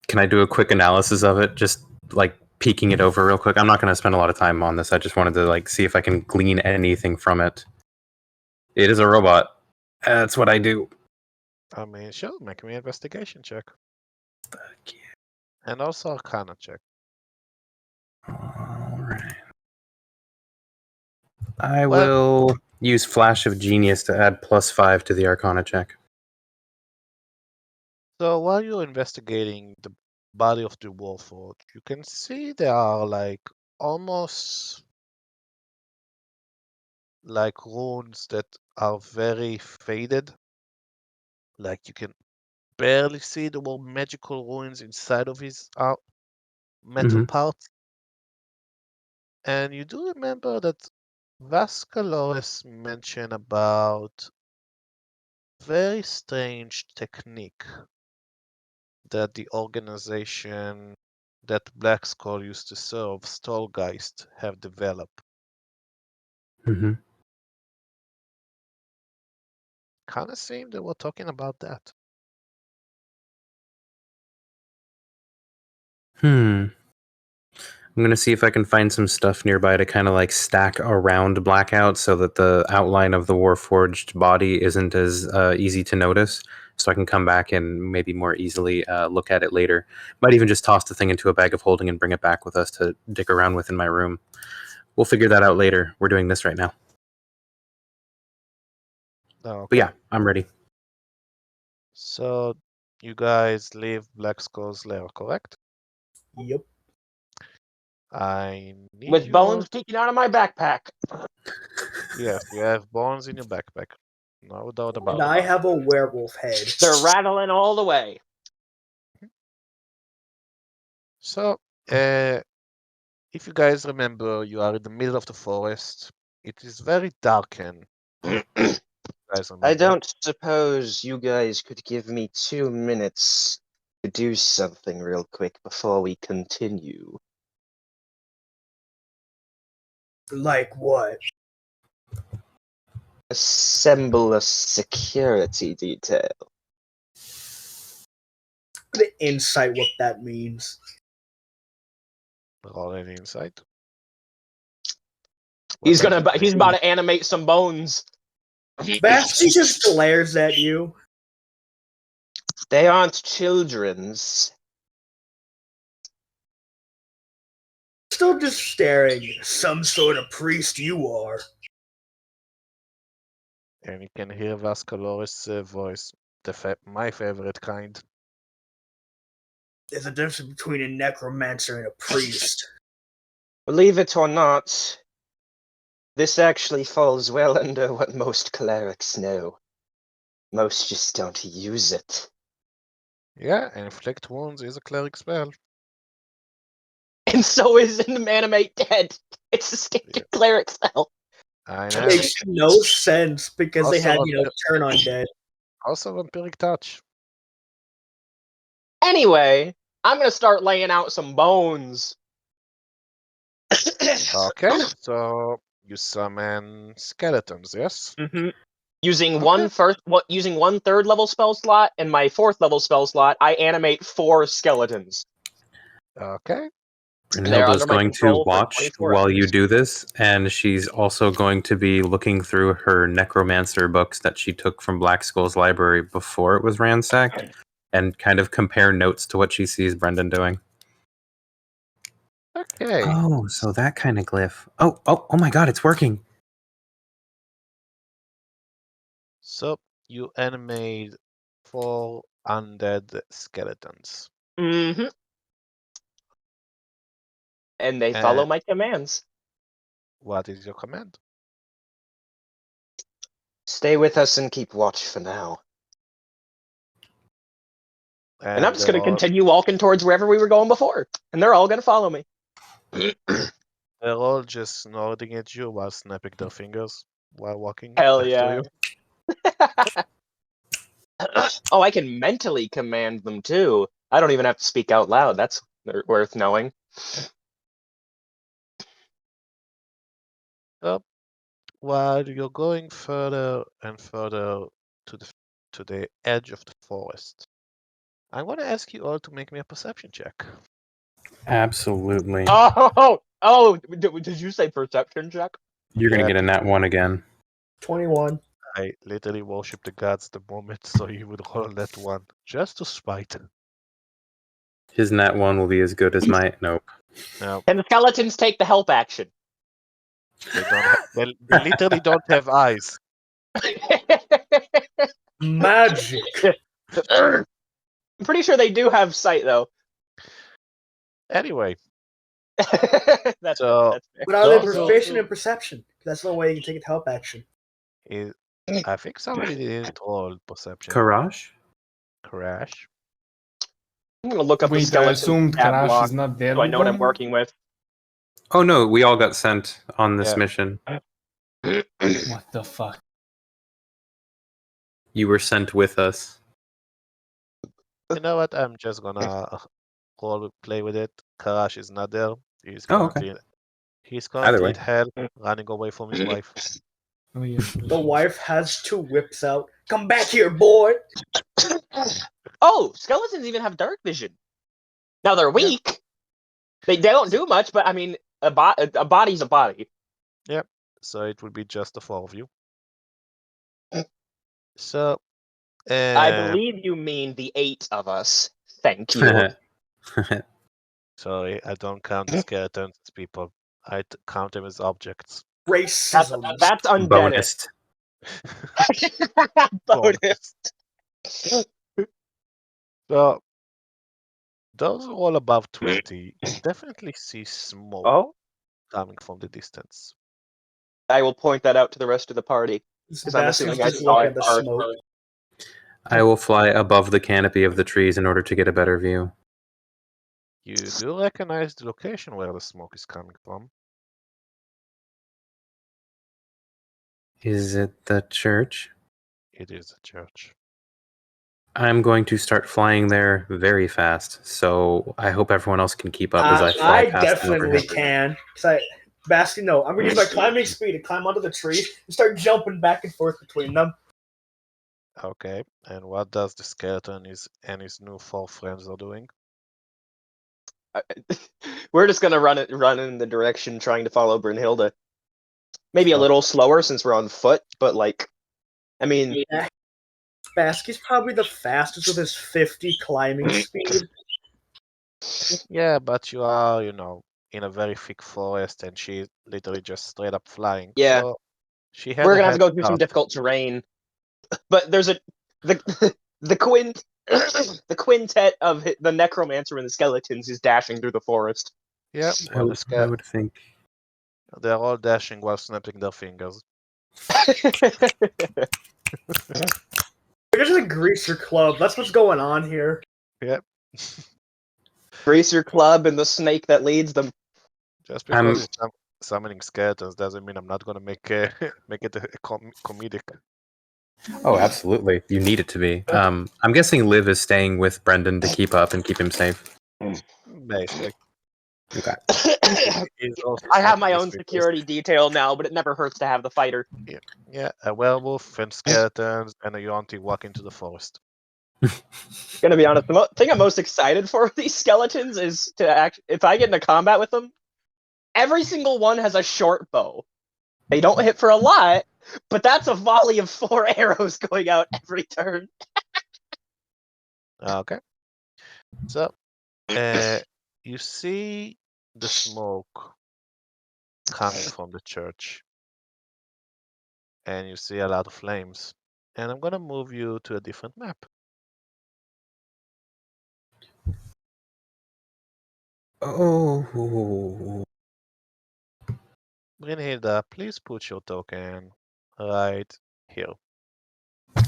can I do a quick analysis of it? Just like peeking it over real quick. I'm not going to spend a lot of time on this. I just wanted to like see if I can glean anything from it. It is a robot. That's what I do. I mean, sure, make me an investigation check. Fuck yeah. And also Arcana check. All right. I Well- will use Flash of Genius to add +5 to the Arcana check. So while you're investigating the body of the Warforged, you can see there are like almost like runes that are very faded. Like you can barely see the more magical ruins inside of his metal Mhm. part. And you do remember that Vascularo mentioned about very strange technique that the organization that Black Skull used to serve, Stolgeist, have developed. Mhm. Kind of seemed they were talking about that. I'm gonna see if I can find some stuff nearby to kind of like stack around Blackout so that the outline of the Warforged body isn't as easy to notice. So I can come back and maybe more easily look at it later. Might even just toss the thing into a bag of holding and bring it back with us to dick around with in my room. We'll figure that out later. We're doing this right now. Okay. But yeah, I'm ready. So you guys leave Black Skull's lair, correct? Yep. I need With you bones all. peeking out of my backpack. Yes, you have bones in your backpack. No doubt about And it. I have a werewolf head. They're rattling all the way. So, if you guys remember, you are in the middle of the forest. It is very darkened. You guys remember? I don't suppose you guys could give me 2 minutes to do something real quick before we continue. Like what? Assemble a security detail. The insight what that means. Roll any insight. He's What does it he's mean? about to animate some bones. Basti just glares at you. They aren't children's. Still just staring. Some sort of priest you are. And you can hear Vascularo's voice. My favorite kind. There's a difference between a necromancer and a priest. Believe it or not, this actually falls well under what most clerics know. Most just don't use it. Yeah, and inflict wounds is a cleric spell. And so is Animate Dead. It's a standard cleric spell. I It know. makes no sense because they had, Also, turn on dead. Also, vampiric touch. Anyway, I'm gonna start laying out some bones. Okay, so you summon skeletons, yes? Mm-hmm. Using Okay. using 1/3 level spell slot and my 4th level spell slot, I animate 4 skeletons. Okay. They're Brynhilda is under my going to control for watch 24 while you hours. do this, and she's also going to be looking through her necromancer books that she took from Black Skull's library before it was ransacked, and kind of compare notes to what she sees Brendan doing. Okay. Oh, so that kind of glyph. Oh my god, it's working. So you animate 4 undead skeletons. Mm-hmm. And they And follow my commands. what is your command? Stay with us and keep watch for now. And I'm just going to continue walking towards wherever we were going before. And they're all going to follow me. They're all just nodding at you while snapping their fingers while walking Hell after yeah. you. Oh, I can mentally command them too. I don't even have to speak out loud. That's worth knowing. While you're going further and further to the edge of the forest, I want to ask you all to make me a perception check. Absolutely. Did you say perception check? You're going Yeah. to get a nat 1 again. 21. I literally worship the gods the moment, so you would roll that one just to spite. His nat 1 will be as good as my... Nope. Now, Can the skeletons take the help action? they literally don't have eyes. Magic. I'm pretty sure they do have sight though. Anyway, That's so fair. But are they Those are- proficient in perception? That's the way you can take a help action. I think somebody didn't roll perception. Karash? Karash. I'm gonna look up the Wait, I skeleton assumed stat Karash block is not there so I with know what I'm them? working with. Oh no, we all got sent on this Yeah. mission. What the fuck? You were sent with us. You know what? I'm just gonna role play with it. Karash is not there. He's Oh, okay. currently he's Either currently way. in hell, running away from his wife. Oh yeah. The wife has two whips out. Come back here, boy! Oh, skeletons even have dark vision. Now they're weak. They don't do much, but I mean, a body's a body. So it will be just the four of you. So, I believe you mean the 8 of us. Thank you. sorry, I don't count the skeletons as people. Count them as objects. Racism. That's undead. Bonus. Bonus. So, those who roll above 20 definitely see smoke Oh, coming from the distance. I will point that out to the rest of the party. Because I'm Bastards assuming I just saw look it at the first. smoke. I will fly above the canopy of the trees in order to get a better view. You do recognize the location where the smoke is coming from. Is it the church? It is a church. I'm going to start flying there very fast, so I hope everyone else can keep up as I fly I past them definitely overhead. can. Baski, no. I'm gonna use my climbing speed to climb onto the trees and start jumping back and forth between them. Okay, and what does the skeleton and his new 4 friends are doing? We're just gonna run in the direction trying to follow Brynhilda. Maybe a So- little slower since we're on foot, but like, I mean, Yeah. Baski's probably the fastest with his 50 climbing speed. Yeah, but you are, in a very thick forest, and she's literally just straight up flying. Yeah. So she had we're a gonna have to head go through some start. difficult terrain. But there's the quintet of the necromancer and the skeletons is dashing through the forest. Yeah, I well, would think. they're all dashing while snapping their fingers. There's a greaser club. That's what's going on here. Yep. Greaser club and the snake that leads them. Just because it's summoning skeletons doesn't mean I'm not gonna make make it a comedic. Oh, absolutely. You need it to be. I'm guessing Liv is staying with Brendan to keep up and keep him safe. Basically. Okay. He's also I have snapping my his own fingers. security detail now, but it never hurts to have the fighter. Yeah, a werewolf and skeletons and a Yonti walk into the forest. Gonna be honest, the thing I'm most excited for with these skeletons is to if I get into combat with them, every single one has a short bow. They don't hit for a lot, but that's a volley of 4 arrows going out every turn. Okay. So, you see the smoke coming from the church, and you see a lot of flames. And I'm gonna move you to a different map. Oh. Brynhilda, please put your token right here.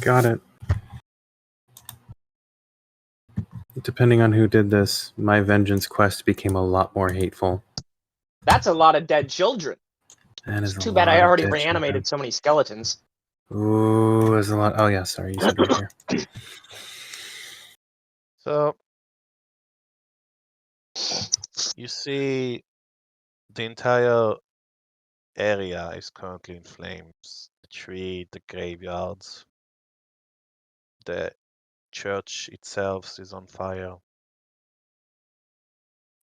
Got it. Depending on who did this, my vengeance quest became a lot more hateful. That's a lot of dead children. That is It's a too bad I lot of already dead reanimated so many skeletons. children. Ooh, there's a lot. Oh yeah, sorry, you said right here. So, you see the entire area is currently in flames. The tree, the graveyards, the church itself is on fire.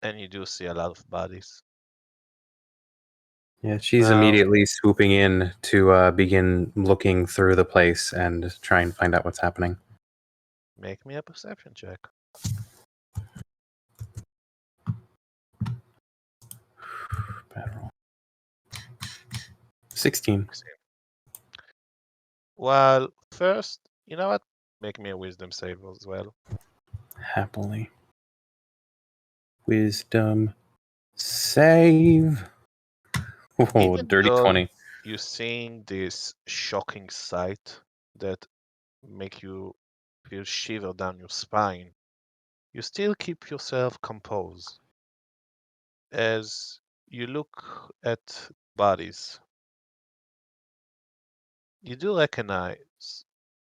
And you do see a lot of bodies. Yeah, she's Wow. immediately swooping in to begin looking through the place and try and find out what's happening. Make me a perception check. Bad roll. 16. Well, first, you know what? Make me a wisdom save as well. Happily. Wisdom save. Oh, Even dirty though 20. you're seeing this shocking sight that make you feel shiver down your spine, you still keep yourself composed as you look at bodies. You do recognize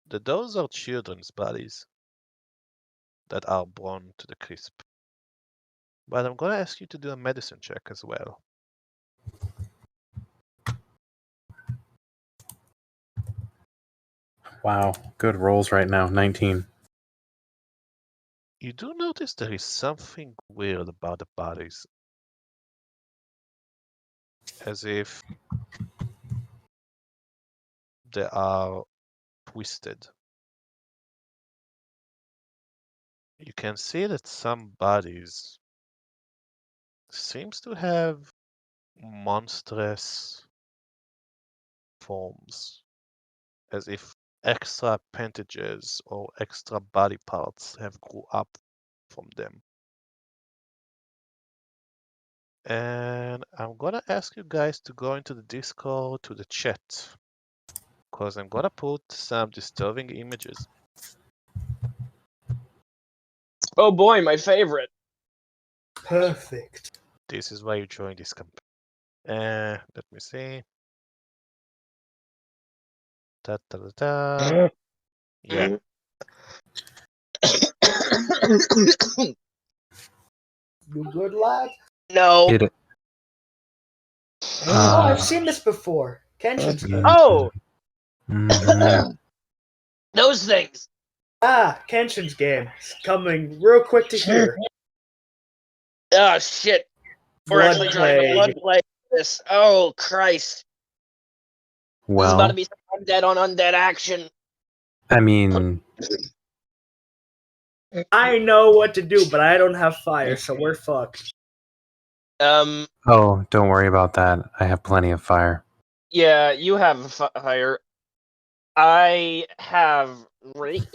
that those are children's bodies that are burned to the crisp. But I'm gonna ask you to do a medicine check as well. Wow, good rolls right now. 19. You do notice there is something weird about the bodies, as if they are twisted. You can see that some bodies seems to have monstrous forms, as if extra appendages or extra body parts have grew up from them. And I'm gonna ask you guys to go into the Discord to the chat, because I'm gonna put some disturbing images. Oh boy, my favorite. Perfect. This is why you join this campaign. Let me see. Da, da, da, da. Yeah, You good, lad? No. It, Oh, I've seen this before. Kenshin's game. Oh, mhm. those things. Ah, Kenshin's game. It's coming real quick to here. Oh shit. We're Blood actually trying to blood plague. play this. Oh Christ. This is about to Well, be some undead on undead action. I mean, I know what to do, but I don't have fire, so we're fucked. oh, don't worry about that. I have plenty of fire. Yeah, you have fire. I have radiant.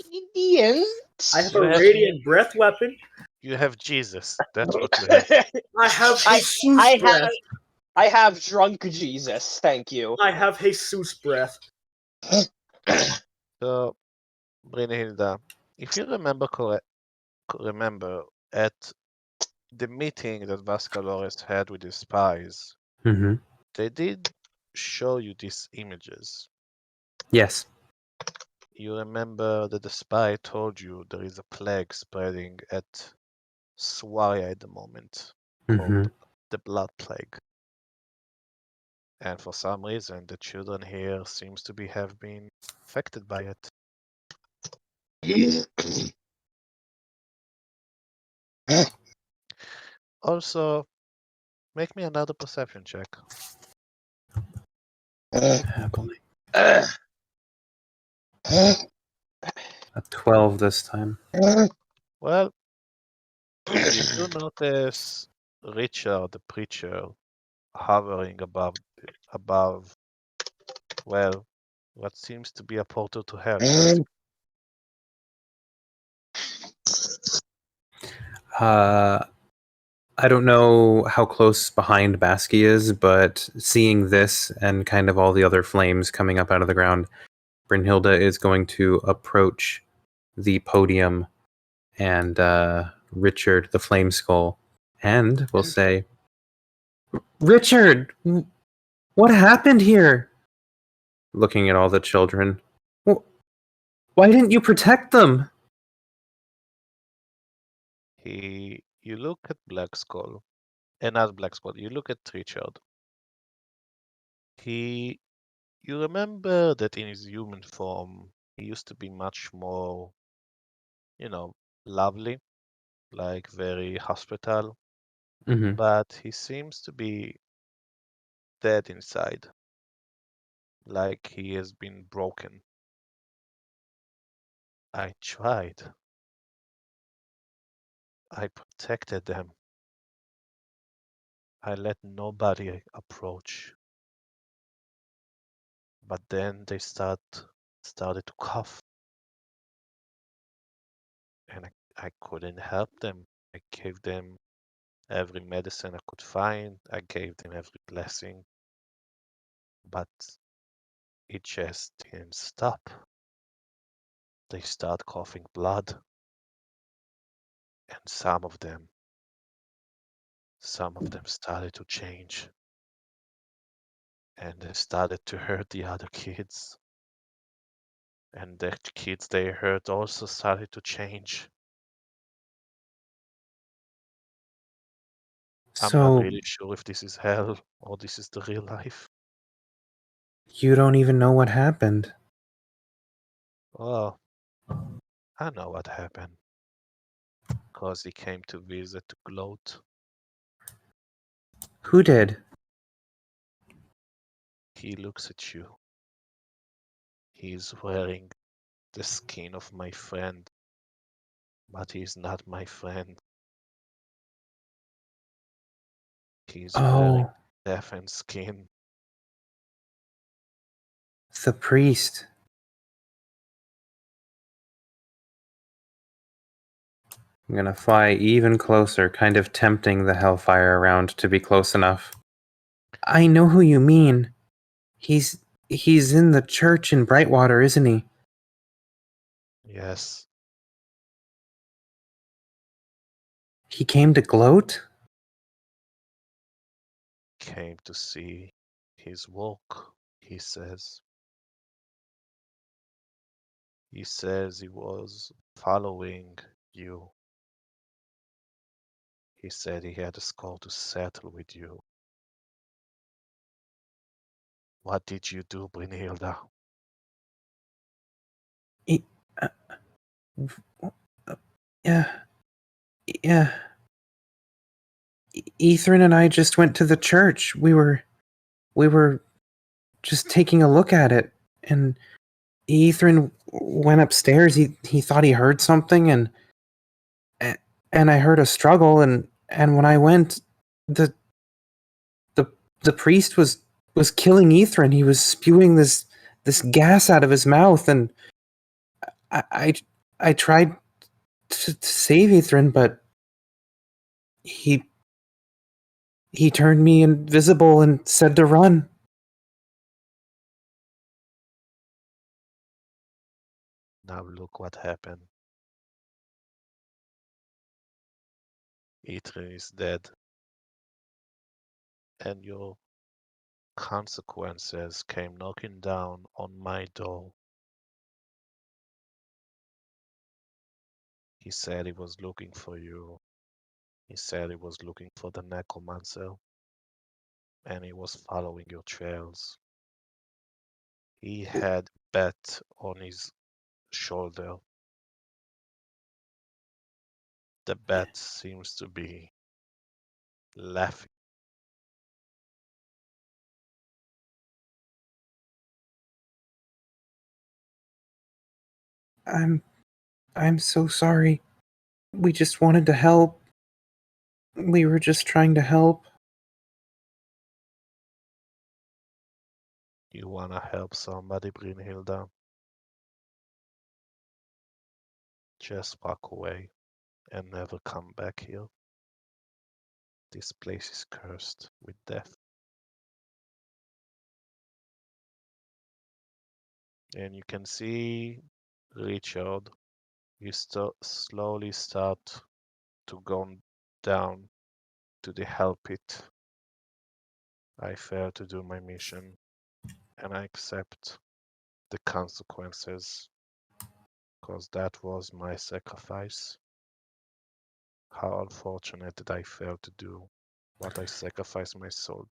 I have You a have- radiant breath weapon. you have Jesus. That's what you have. I have I- Jesus I breath. have I have drunk Jesus. Thank you. I have Jesus breath. So, Brynhilda, if you remember at the meeting that Vascularo had with his spies, Hmm. they did show you these images. Yes. You remember that the spy told you there is a plague spreading at Swaria at the moment, Hmm. called the Blood Plague. And for some reason, the children here seems to have been affected by it. Also, make me another perception check. Happily. Ugh. A 12 this time. Well, you do notice Richard the preacher hovering above, well, what seems to be a portal to hell. I don't know how close behind Baski is, but seeing this and kind of all the other flames coming up out of the ground, Brynhilda is going to approach the podium and Richard the Flameskull and will say, Richard, what happened here? Looking at all the children. Why didn't you protect them? You look at Black Skull, and not Black Skull, you look at Richard. You remember that in his human form, he used to be much more, lovely, like very hospitable, Mm-hmm. but he seems to be dead inside, like he has been broken. I tried. I protected them. I let nobody approach. But then they started to cough. And I couldn't help them. I gave them every medicine I could find. I gave them every blessing. But it just didn't stop. they start coughing blood. And some of them started to change. And they started to hurt the other kids. And the kids they hurt also started to change. I'm not So, really sure if this is hell or this is the real life. you don't even know what happened. Oh, I know what happened. Because he came to visit to gloat. Who did? He looks at you. He's wearing the skin of my friend. But he's not my friend. He's wearing Oh, death skin. the priest. I'm gonna fly even closer, kind of tempting the hellfire around to be close enough. I know who you mean. He's in the church in Brightwater, isn't he? Yes, He came to gloat? came to see his work, he says. He says he was following you. He said he had a score to settle with you. What did you do, Brynhilda? He, uh, yeah, yeah. Ethan and I just went to the church. We were just taking a look at it, and Ethan went upstairs. He thought he heard something, and I heard a struggle, and when I went, the the the priest was killing Ethan. He was spewing this gas out of his mouth, and I tried to save Ethan, but he turned me invisible and said to run. Now look what happened. Ethan is dead. And your consequences came knocking down on my door. He said he was looking for you. He said he was looking for the necromancer. And he was following your trails. He had bat on his shoulder. The bat seems to be laughing. I'm so sorry. We just wanted to help. We were just trying to help. You wanna help somebody, Brynhilda? Just walk away and never come back here. This place is cursed with death. And you can see Richard, you slowly start to go down to the hell pit. I failed to do my mission, and I accept the consequences, because that was my sacrifice. How unfortunate that I failed to do what I sacrificed my soul.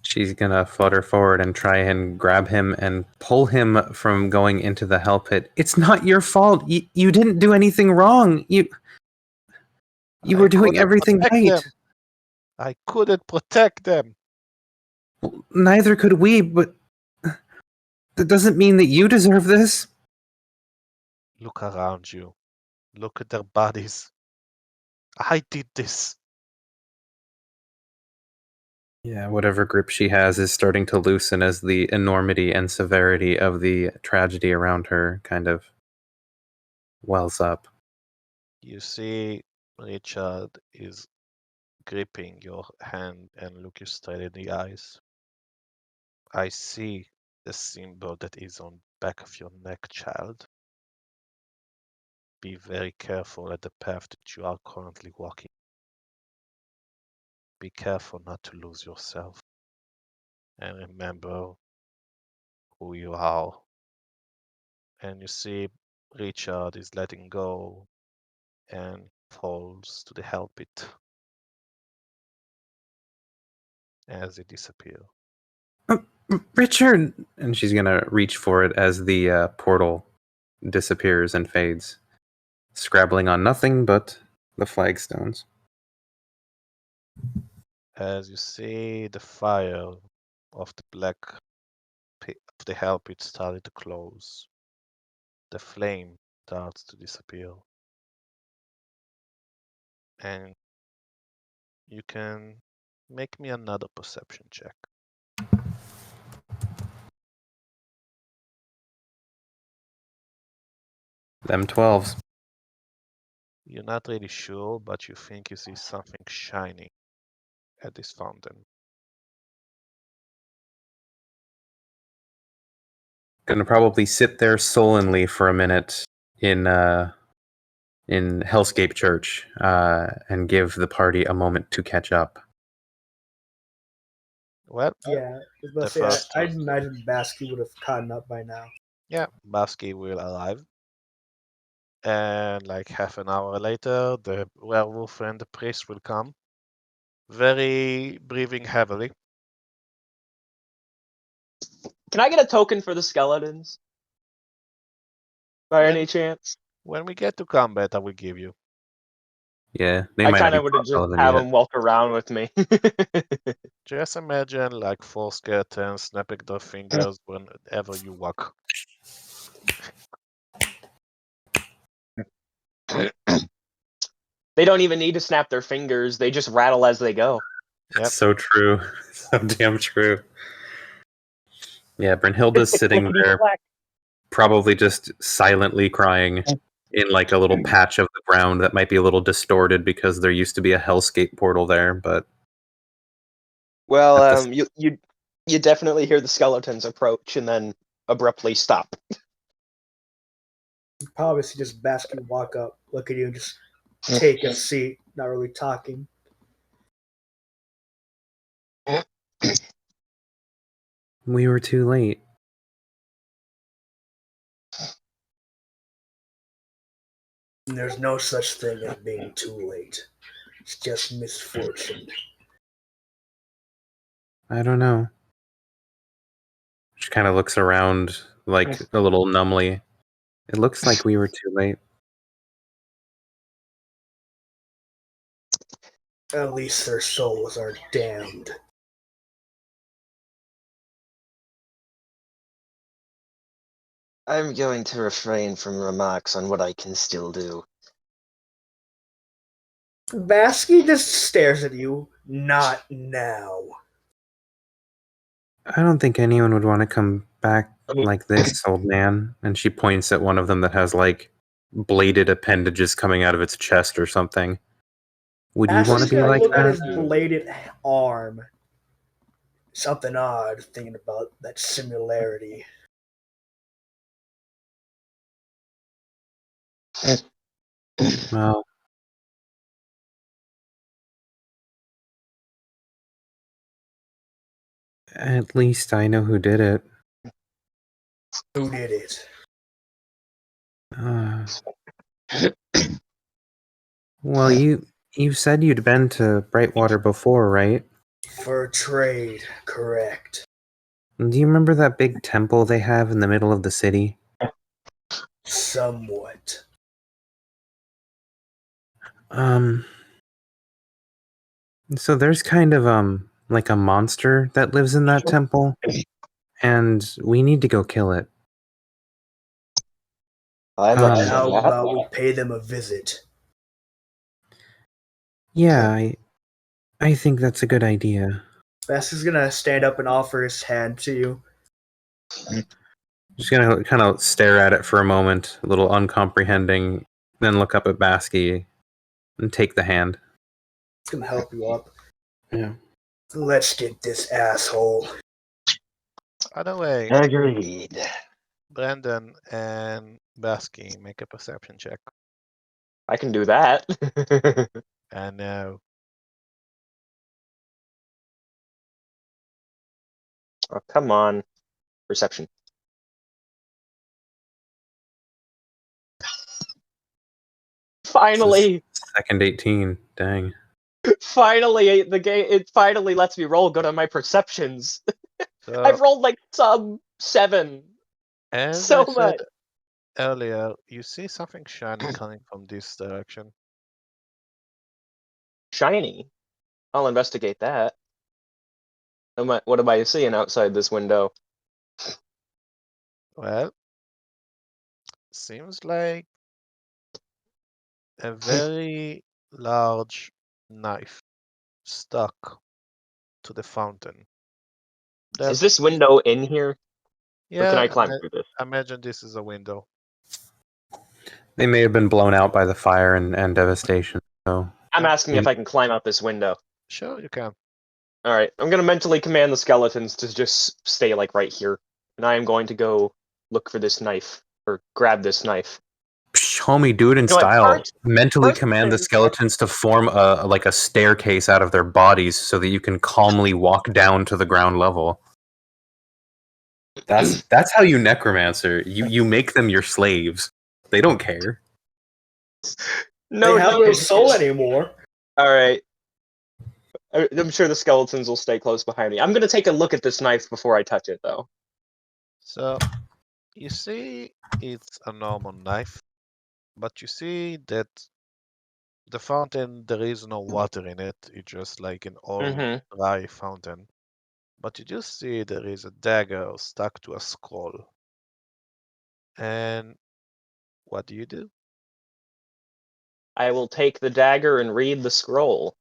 She's gonna flutter forward and try and grab him and pull him from going into the hell pit. It's not your fault. You didn't do anything wrong. You were doing couldn't everything protect right. them. I couldn't protect them. Well, neither could we, but that doesn't mean that you deserve this. Look around you. Look at their bodies. I did this. Yeah, whatever grip she has is starting to loosen as the enormity and severity of the tragedy around her kind of wells up. You see, Richard is gripping your hand and look you straight in the eyes. I see the symbol that is on back of your neck, child. Be very careful at the path that you are currently walking. Be careful not to lose yourself. And remember who you are. And you see Richard is letting go and falls to the hell pit as it disappears. Richard! And she's gonna reach for it as the portal disappears and fades, scrabbling on nothing but the flagstones. As you see the fire of the black pit of the hell pit started to close, the flame starts to disappear. And you can make me another perception check. Them 12s. You're not really sure, but you think you see something shining at this fountain. Gonna probably sit there sullenly for a minute in Hellscape Church and give the party a moment to catch up. Well, Yeah, I was about The to say, first I'd one. imagine Baski would have caught up by now. yeah, Baski will arrive. And like half an hour later, the werewolf and the priest will come, very breathing heavily. Can I get a token for the skeletons? By When- any chance? When we get to combat, I will give you. Yeah, they I might kind not of be would have just relevant have yet. them walk around with me. Just imagine like 4 skeletons snapping their fingers whenever you walk. They don't even need to snap their fingers. They just rattle as they go. Yep. So true. So damn true. Yeah, Brynhilda's sitting there, probably just silently crying in like a little patch of the ground that might be a little distorted because there used to be a hellscape portal there, but Well, At the you definitely hear the skeletons approach and then abruptly stop. You probably see just Baski walk up, look at you, and just take a seat, not really talking. we were too late. And there's no such thing as being too late. It's just misfortune. I don't know. She kind of looks around like a little numbly. It looks like we were too late. At least their souls are damned. I'm going to refrain from remarks on what I can still do. Baski just stares at you. Not now. I don't think anyone would want to come back like this, old man. And she points at one of them that has like bladed appendages coming out of its chest or something. Would you want Baski's to be gonna like look at that? his bladed arm. Something odd thinking about that similarity. Well, at least I know who did it. Who did it? Well, you said you'd been to Brightwater before, right? For trade, correct. Do you remember that big temple they have in the middle of the city? Somewhat. So there's kind of like a monster that lives in that temple, and we need to go kill it. I'm Um, up for How that. about we pay them a visit? Yeah, I think that's a good idea. Baski's gonna stand up and offer his hand to you. Just gonna kind of stare at it for a moment, a little uncomprehending, then look up at Baski and take the hand. It's gonna help you up. Yeah. Let's get this asshole. By the way, Agreed. Brandon and Baski, make a perception check. I can do that. And now, Oh, come on. Perception. Finally! Second 18. Dang. Finally, the game, it finally lets me roll good on my perceptions. so I've rolled like some 7. as So I said much. earlier, you see something shiny coming from this direction. Shiny. I'll investigate that. What am I seeing outside this window? Well, seems like a very large knife stuck to the fountain. Is this window in here? Or Yeah, can I climb through this? imagine this is a window. They may have been blown out by the fire and devastation. So I'm asking if I can climb out this window. Sure, you can. Alright, I'm gonna mentally command the skeletons to just stay like right here. And I am going to go look for this knife. Or grab this knife. Psh, homie, do it in You know what, style. first- Mentally first command the thing- skeletons to form a staircase out of their bodies so that you can calmly walk down to the ground level. That's how you necromancer. You make them your slaves. They don't care. No, they have no soul anymore. Alright. I'm sure the skeletons will stay close behind me. I'm gonna take a look at this knife before I touch it, though. So, you see, it's a normal knife, but you see that the fountain, there is no water in it. It's just like an old, dry fountain. But you do see there is a dagger stuck to a scroll. And what do? I will take the dagger and read the scroll.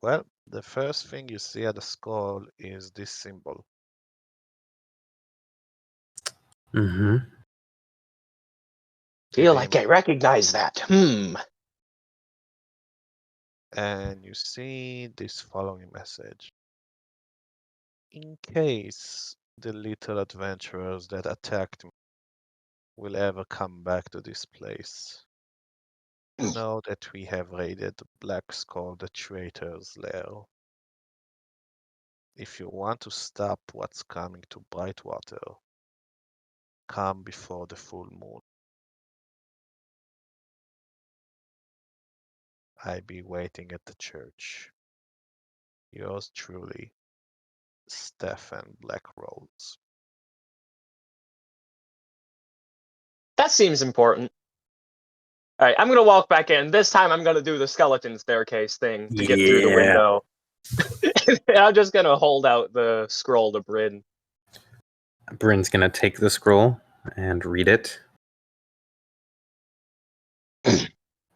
Well, the first thing you see at the scroll is this symbol. Mm-hmm. Feel like I recognize that. And you see this following message. In case the little adventurers that attacked me will ever come back to this place, know that we have raided Black Skull, the traitor's lair. If you want to stop what's coming to Brightwater, come before the full moon. I be waiting at the church. Yours truly, Stefan Blackrose. That seems important. Alright, I'm gonna walk back in. This time I'm gonna do the skeleton staircase thing to get through the Yeah. window. I'm just gonna hold out the scroll to Bryn. Bryn's gonna take the scroll and read it.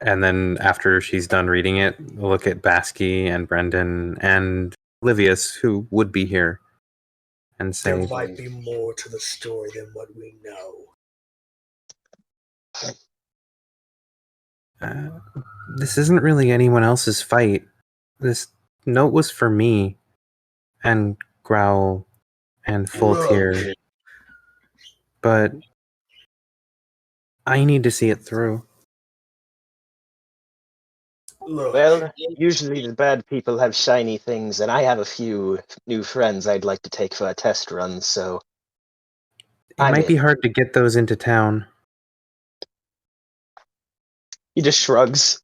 And then after she's done reading it, look at Baski and Brendan and Livius, who would be here, and say, There might be more to the story than what we know. this isn't really anyone else's fight. This note was for me, and Growl, and Fultier. But I need to see it through. Look, Well, usually the bad people have shiny things, and I have a few new friends I'd like to take for a test run, so... It might be hard to get those into town. He just shrugs.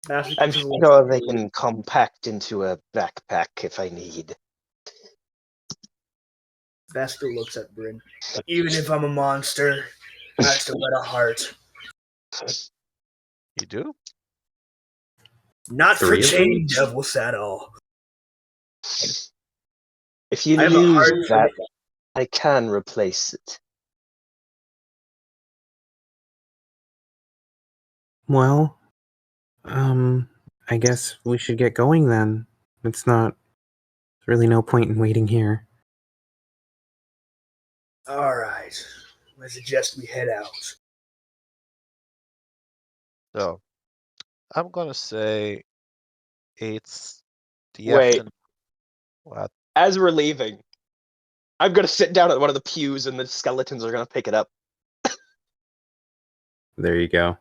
Baski I'm puts his little- sure they can compact into a backpack if I need. Baski looks at Bryn. Even if I'm a monster, I still got a heart. You do? Not for 3 of them? chain devils at all. If you I have a lose heart for that, I can replace it. Well, I guess we should get going then. There's really no point in waiting here. Alright. I suggest we head out. So, I'm gonna say it's the Wait. afternoon. What? As we're leaving, I'm gonna sit down at one of the pews, and the skeletons are gonna pick it up. There you go.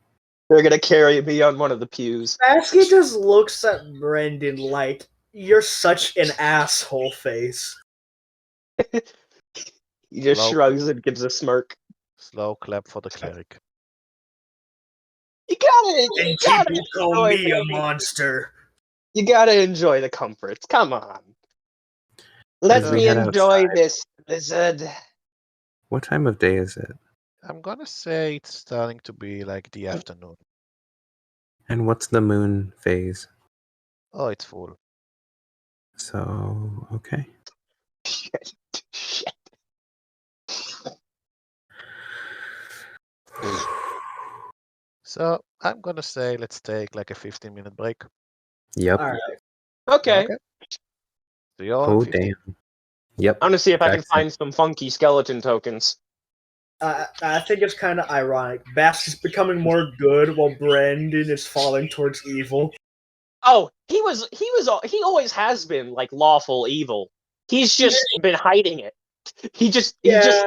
They're gonna carry me on one of the pews. Baski just looks at Brendan like, you're such an asshole face. He just Slow. shrugs and gives a smirk. Slow clap for the cleric. You gotta, And you gotta people call enjoy me a the- monster. You gotta enjoy the comforts. Come on. Let As we me head enjoy outside. this blizzard. What time of day is it? I'm gonna say it's starting to be like the afternoon. And what's the moon phase? Oh, it's full. So, okay. Shit. Shit. So I'm gonna say let's take like a 15-minute break. Yep. Alright. Okay. So you're on Oh, 15. damn. Yep. I'm gonna see if I can Jackson. find some funky skeleton tokens. I think it's kind of ironic. Baski's becoming more good while Brendan is falling towards evil. Oh, he always has been like lawful evil. He's just been hiding it. He just less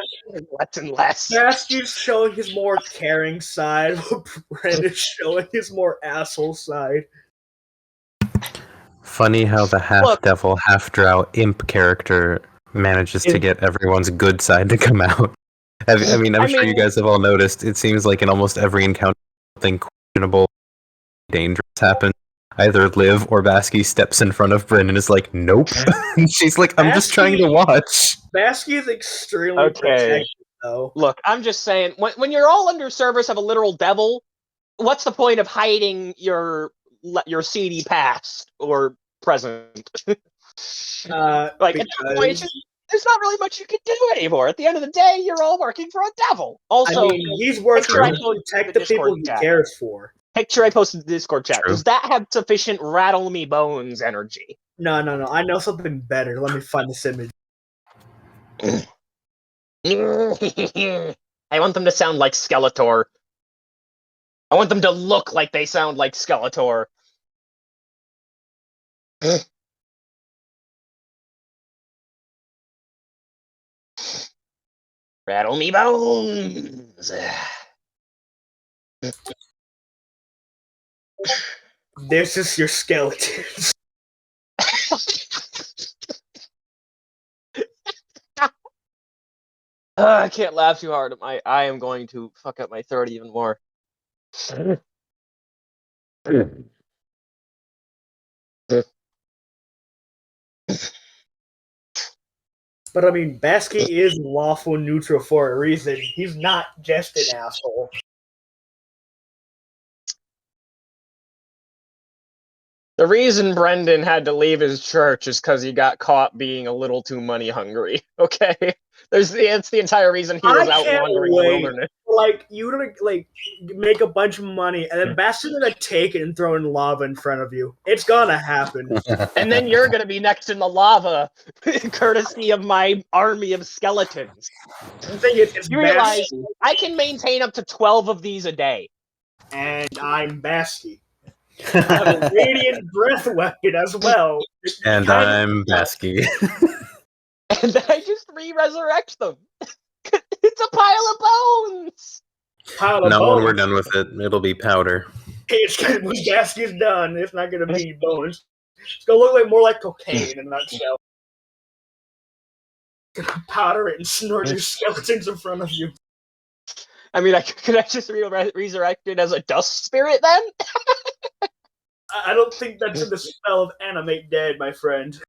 and less. Baski's showing his more caring side, while Brendan's showing his more asshole side. Funny how the half-devil, half-drow imp character manages to get everyone's good side to come out. I'm sure you guys have all noticed, it seems like in almost every encounter something questionable, dangerous happens. Either Liv or Baski steps in front of Bryn and is like, nope. And she's like, I'm just trying to watch. Baski is extremely Okay. protected, though. Look, I'm just saying, when you're all under service of a literal devil, what's the point of hiding your seedy past or present? Like at that point, there's not really much you can do anymore. At the end of the day, you're all working for a devil. Also, I mean, he's working picture I to posted protect the the people Discord he chat. cares for. Picture I posted the Discord chat. True. Does that have sufficient rattle me bones energy? No. I know something better. Let me find this image. I want them to sound like Skeletor. I want them to look like they sound like Skeletor. Rattle me bones. This is your skeletons. I can't laugh too hard. I am going to fuck up my throat even more. But I mean, Baski is lawful neutral for a reason. He's not just an asshole. The reason Brendan had to leave his church is because he got caught being a little too money hungry. Okay, it's the entire reason he was out wandering the wilderness. Like, you would like make a bunch of money, and then Baski's gonna take it and throw in lava in front of you. It's gonna happen. And then you're gonna be next in the lava, courtesy of my army of skeletons. The thing is, it's You realize Baski, I can maintain up to 12 of these a day. and I'm Baski. I have a radiant breath weapon as well. And I'm Baski. And I just re-resurrect them. It's a pile of bones. Pile of Not when bones. we're done with it. It'll be powder. It's when Baski's done. It's not gonna be bones. It's gonna look like more like cocaine in a nutshell. Gonna powder it and snort your skeletons in front of you. I mean, could I just resurrect it as a dust spirit then? I don't think that's in the spell of animate dead, my friend.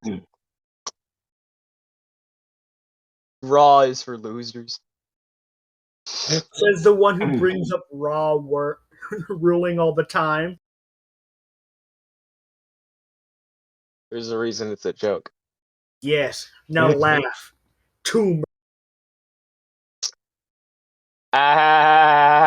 Raw is for losers. Says the one who brings up raw work, ruling all the time. There's a reason it's a joke. Yes. Now laugh. Tomb. Ah.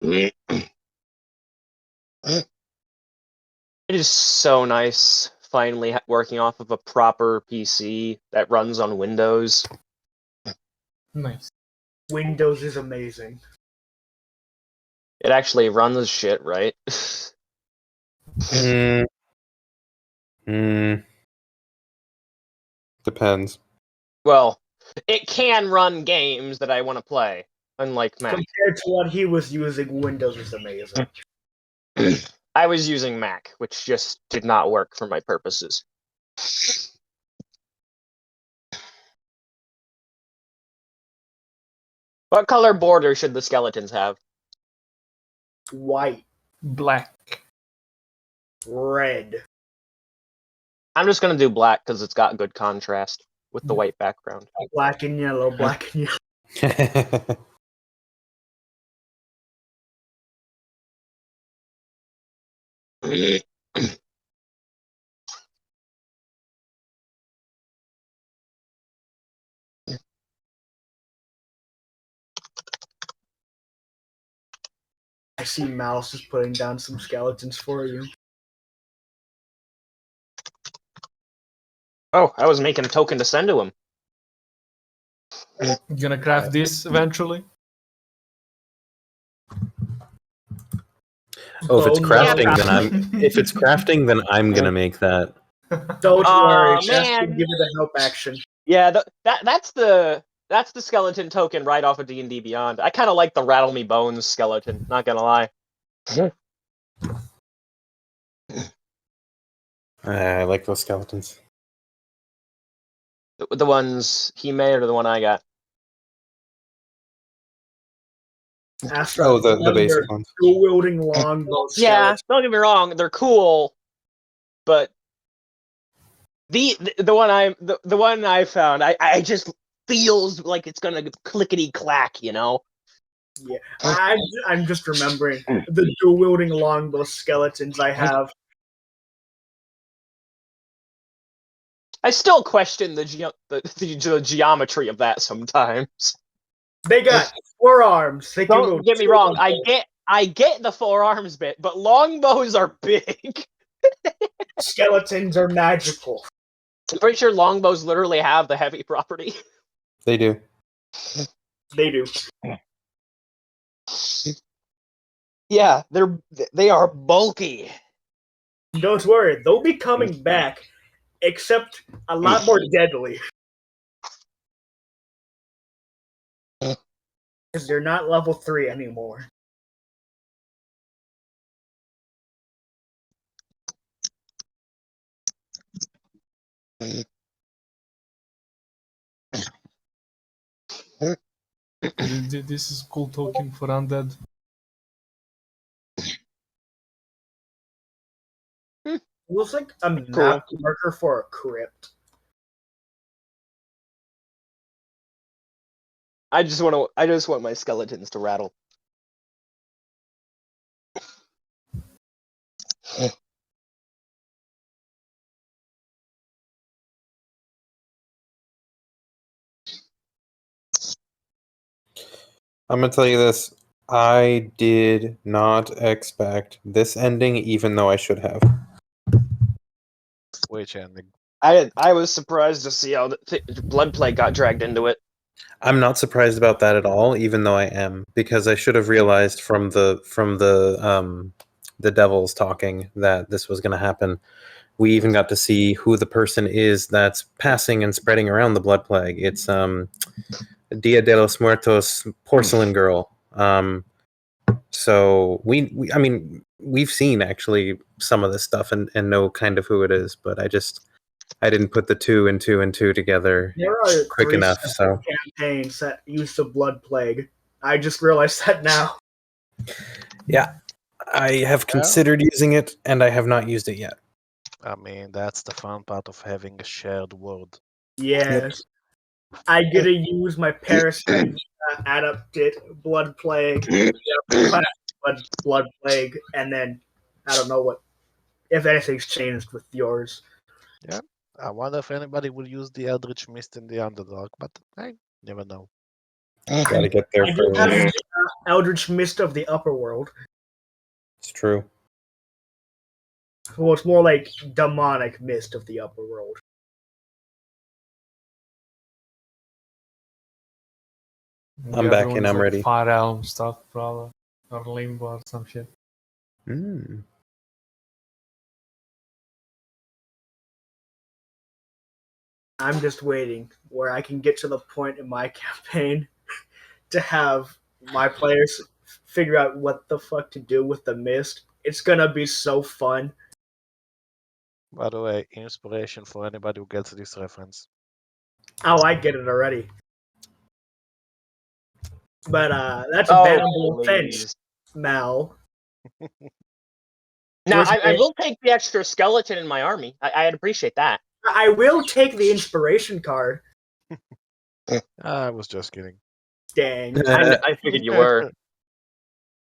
It is so nice finally working off of a proper PC that runs on Windows. Nice. Windows is amazing. It actually runs shit, right? Depends. Well, it can run games that I want to play, unlike Mac. Compared to what he was using, Windows is amazing. I was using Mac, which just did not work for my purposes. What color border should the skeletons have? White, Black. red. I'm just gonna do black because it's got good contrast with the white background. Black and yellow, black and yellow. I see Mouse is putting down some skeletons for you. Oh, I was making a token to send to him. You gonna craft this eventually? Oh, if it's Oh, crafting, no. if it's crafting, then I'm gonna make that. Don't worry, just man. give it a help action. Yeah, that's the skeleton token right off of D&D Beyond. I kind of like the Rattle Me Bones skeleton. Not gonna lie. I like those skeletons. The ones he made or the one I got. Astra, Oh, the basic ones. dual-wielding longbow Yeah, skeleton. don't get me wrong, they're cool, but the one I found, I just feels like it's gonna clickety clack, you know. Yeah, I'm just remembering the dual-wielding longbow skeletons I have. I still question the geometry of that sometimes. They got 4 arms. They can Don't move get me 2 wrong, longbows. I get the 4 arms bit, but longbows are big. Skeletons are magical. I'm pretty sure longbows literally have the heavy property. They do. They do. Yeah, they are bulky. Don't worry, they'll be coming back, except a lot more deadly. Because they're not level 3 anymore. This is cool token for undead. It looks like a map Cool. marker for a crypt. I just want my skeletons to rattle. I'm gonna tell you this. I did not expect this ending, even though I should have. Which ending? I was surprised to see how the blood plague got dragged into it. I'm not surprised about that at all, even though I am, because I should have realized from the devils talking that this was going to happen. We even got to see who the person is that's passing and spreading around the blood plague. It's Dia de los Muertos porcelain girl. So I mean, we've seen actually some of this stuff and know kind of who it is, but I didn't put the 2 and 2 and 2 together There are quick 3 enough. So campaigns that use the blood plague. I just realized that now. yeah, I have considered using it, and I have not used it yet. I mean, that's the fun part of having a shared world. Yes. I get to use my parasite adapted blood plague, blood plague, and then I don't know what if anything's changed with yours. Yeah. I wonder if anybody will use the Eldritch Mist in the Underdark, but I never know. Gotta get there I do first. have the Eldritch Mist of the Upper World. It's true. Well, it's more like demonic mist of the upper world. I'm The back other one and is I'm like ready. Far Realm stuff, probably. Or Limbo or some shit. Mm. I'm just waiting where I can get to the point in my campaign to have my players figure out what the fuck to do with the mist. It's gonna be so fun. By the way, inspiration for anybody who gets this reference. Oh, I get it already. But that's a Oh, bannable offense, please. Mal. Now, Where's I the- will take the extra skeleton in my army. I'd appreciate that. I will take the inspiration card. I was just kidding. Dang. I figured you were.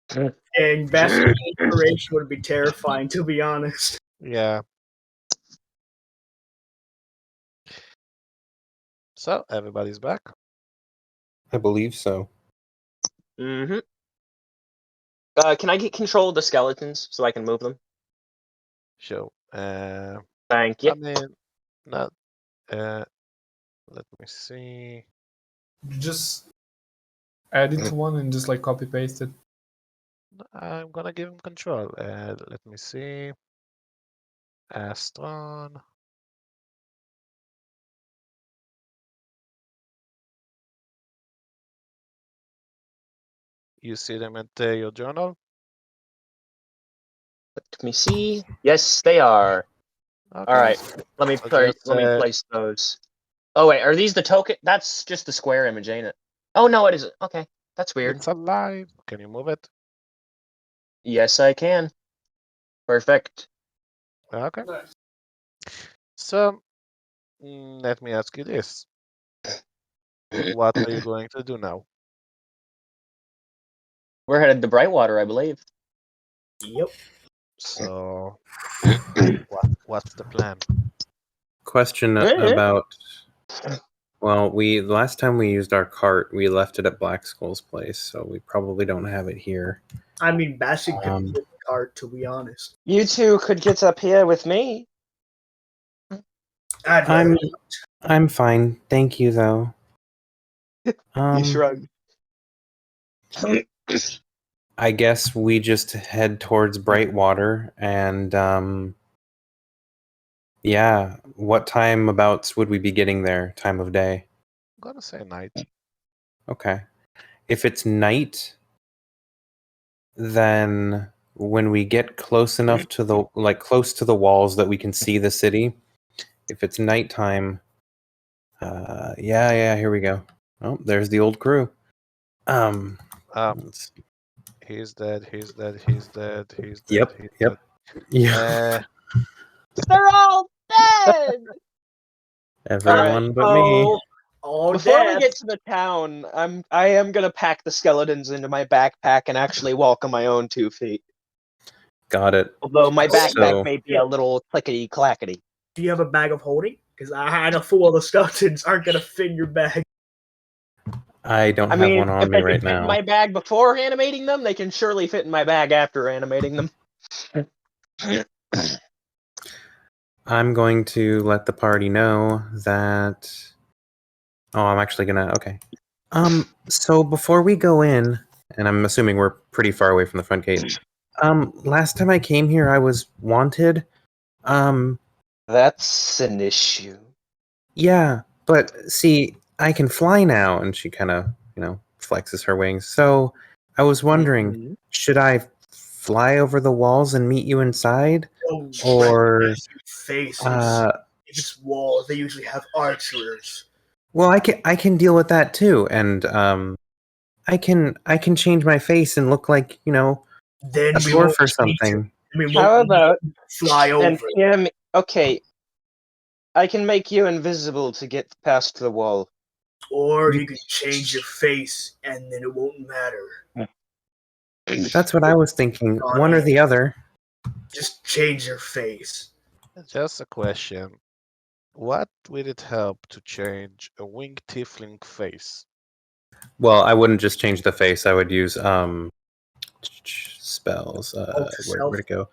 Dang, Baski inspiration would be terrifying, to be honest. Yeah. So, everybody's back. I believe so. Mm-hmm. Can I get control of the skeletons so I can move them? Sure. Thank you. I mean, not. Let me see. Just add it to one and just like copy paste it. I'm gonna give him control. Let me see. Astron. You see them at your journal? Let me see. Yes, they are. Okay. All right. Let me So place. just, Let me place those. Oh wait, are these the token? That's just the square image, ain't it? Oh no, it isn't. Okay, that's weird. It's alive. Can you move it? Yes, I can. Perfect. Okay. So, let me ask you this. What are you going to do now? We're headed to Brightwater, I believe. Yep. So, what's the plan? Question about. Well, the last time we used our cart, we left it at Black Skull's place, so we probably don't have it here. I mean, Baski could take the card, to be honest. You two could get up here with me. I'd rather I'm fine, thank you though. You shrug. I guess we just head towards Brightwater, and yeah. What time abouts would we be getting there? Time of day? I'm gonna say night. Okay. If it's night, then when we get close enough to the close to the walls that we can see the city, if it's nighttime, yeah, here we go. Oh, there's the old crew. Let's see. He's dead. He's dead. He's dead. He's dead. Yep, He's yep. dead. Yeah. They're all dead. Everyone but me. All Before we dead. get to the town, I am gonna pack the skeletons into my backpack and actually walk on my own 2 feet. Got it. Although my backpack So- may be a little clickety clackety. Do you have a bag of holding? Because I know full of the skeletons aren't gonna fit in your bag. I don't I have mean, one on if me they right can fit in now. my bag before animating them, they can surely fit in my bag after animating them. I'm going to let the party know that. Oh, I'm actually gonna. Okay. So before we go in, and I'm assuming we're pretty far away from the front gate. Last time I came here, I was wanted. That's an issue. Yeah, but see, I can fly now, and she kind of, flexes her wings. So I was wondering, Mhm. should I fly over the walls and meet you inside, Oh, or faces. If it's walls, they usually have archers. well, I can deal with that too, and I can change my face and look like Then a we dwarf won't or need to- something. we How won't need about to fly and over? okay, I can make you invisible to get past the wall. Or you can change your face and then it won't matter. That's what I was thinking. One or the other. Just change your face. Just a question. What would it help to change a winged tiefling face? Well, I wouldn't just change the face. I would use spells. Alter self. Where'd it go?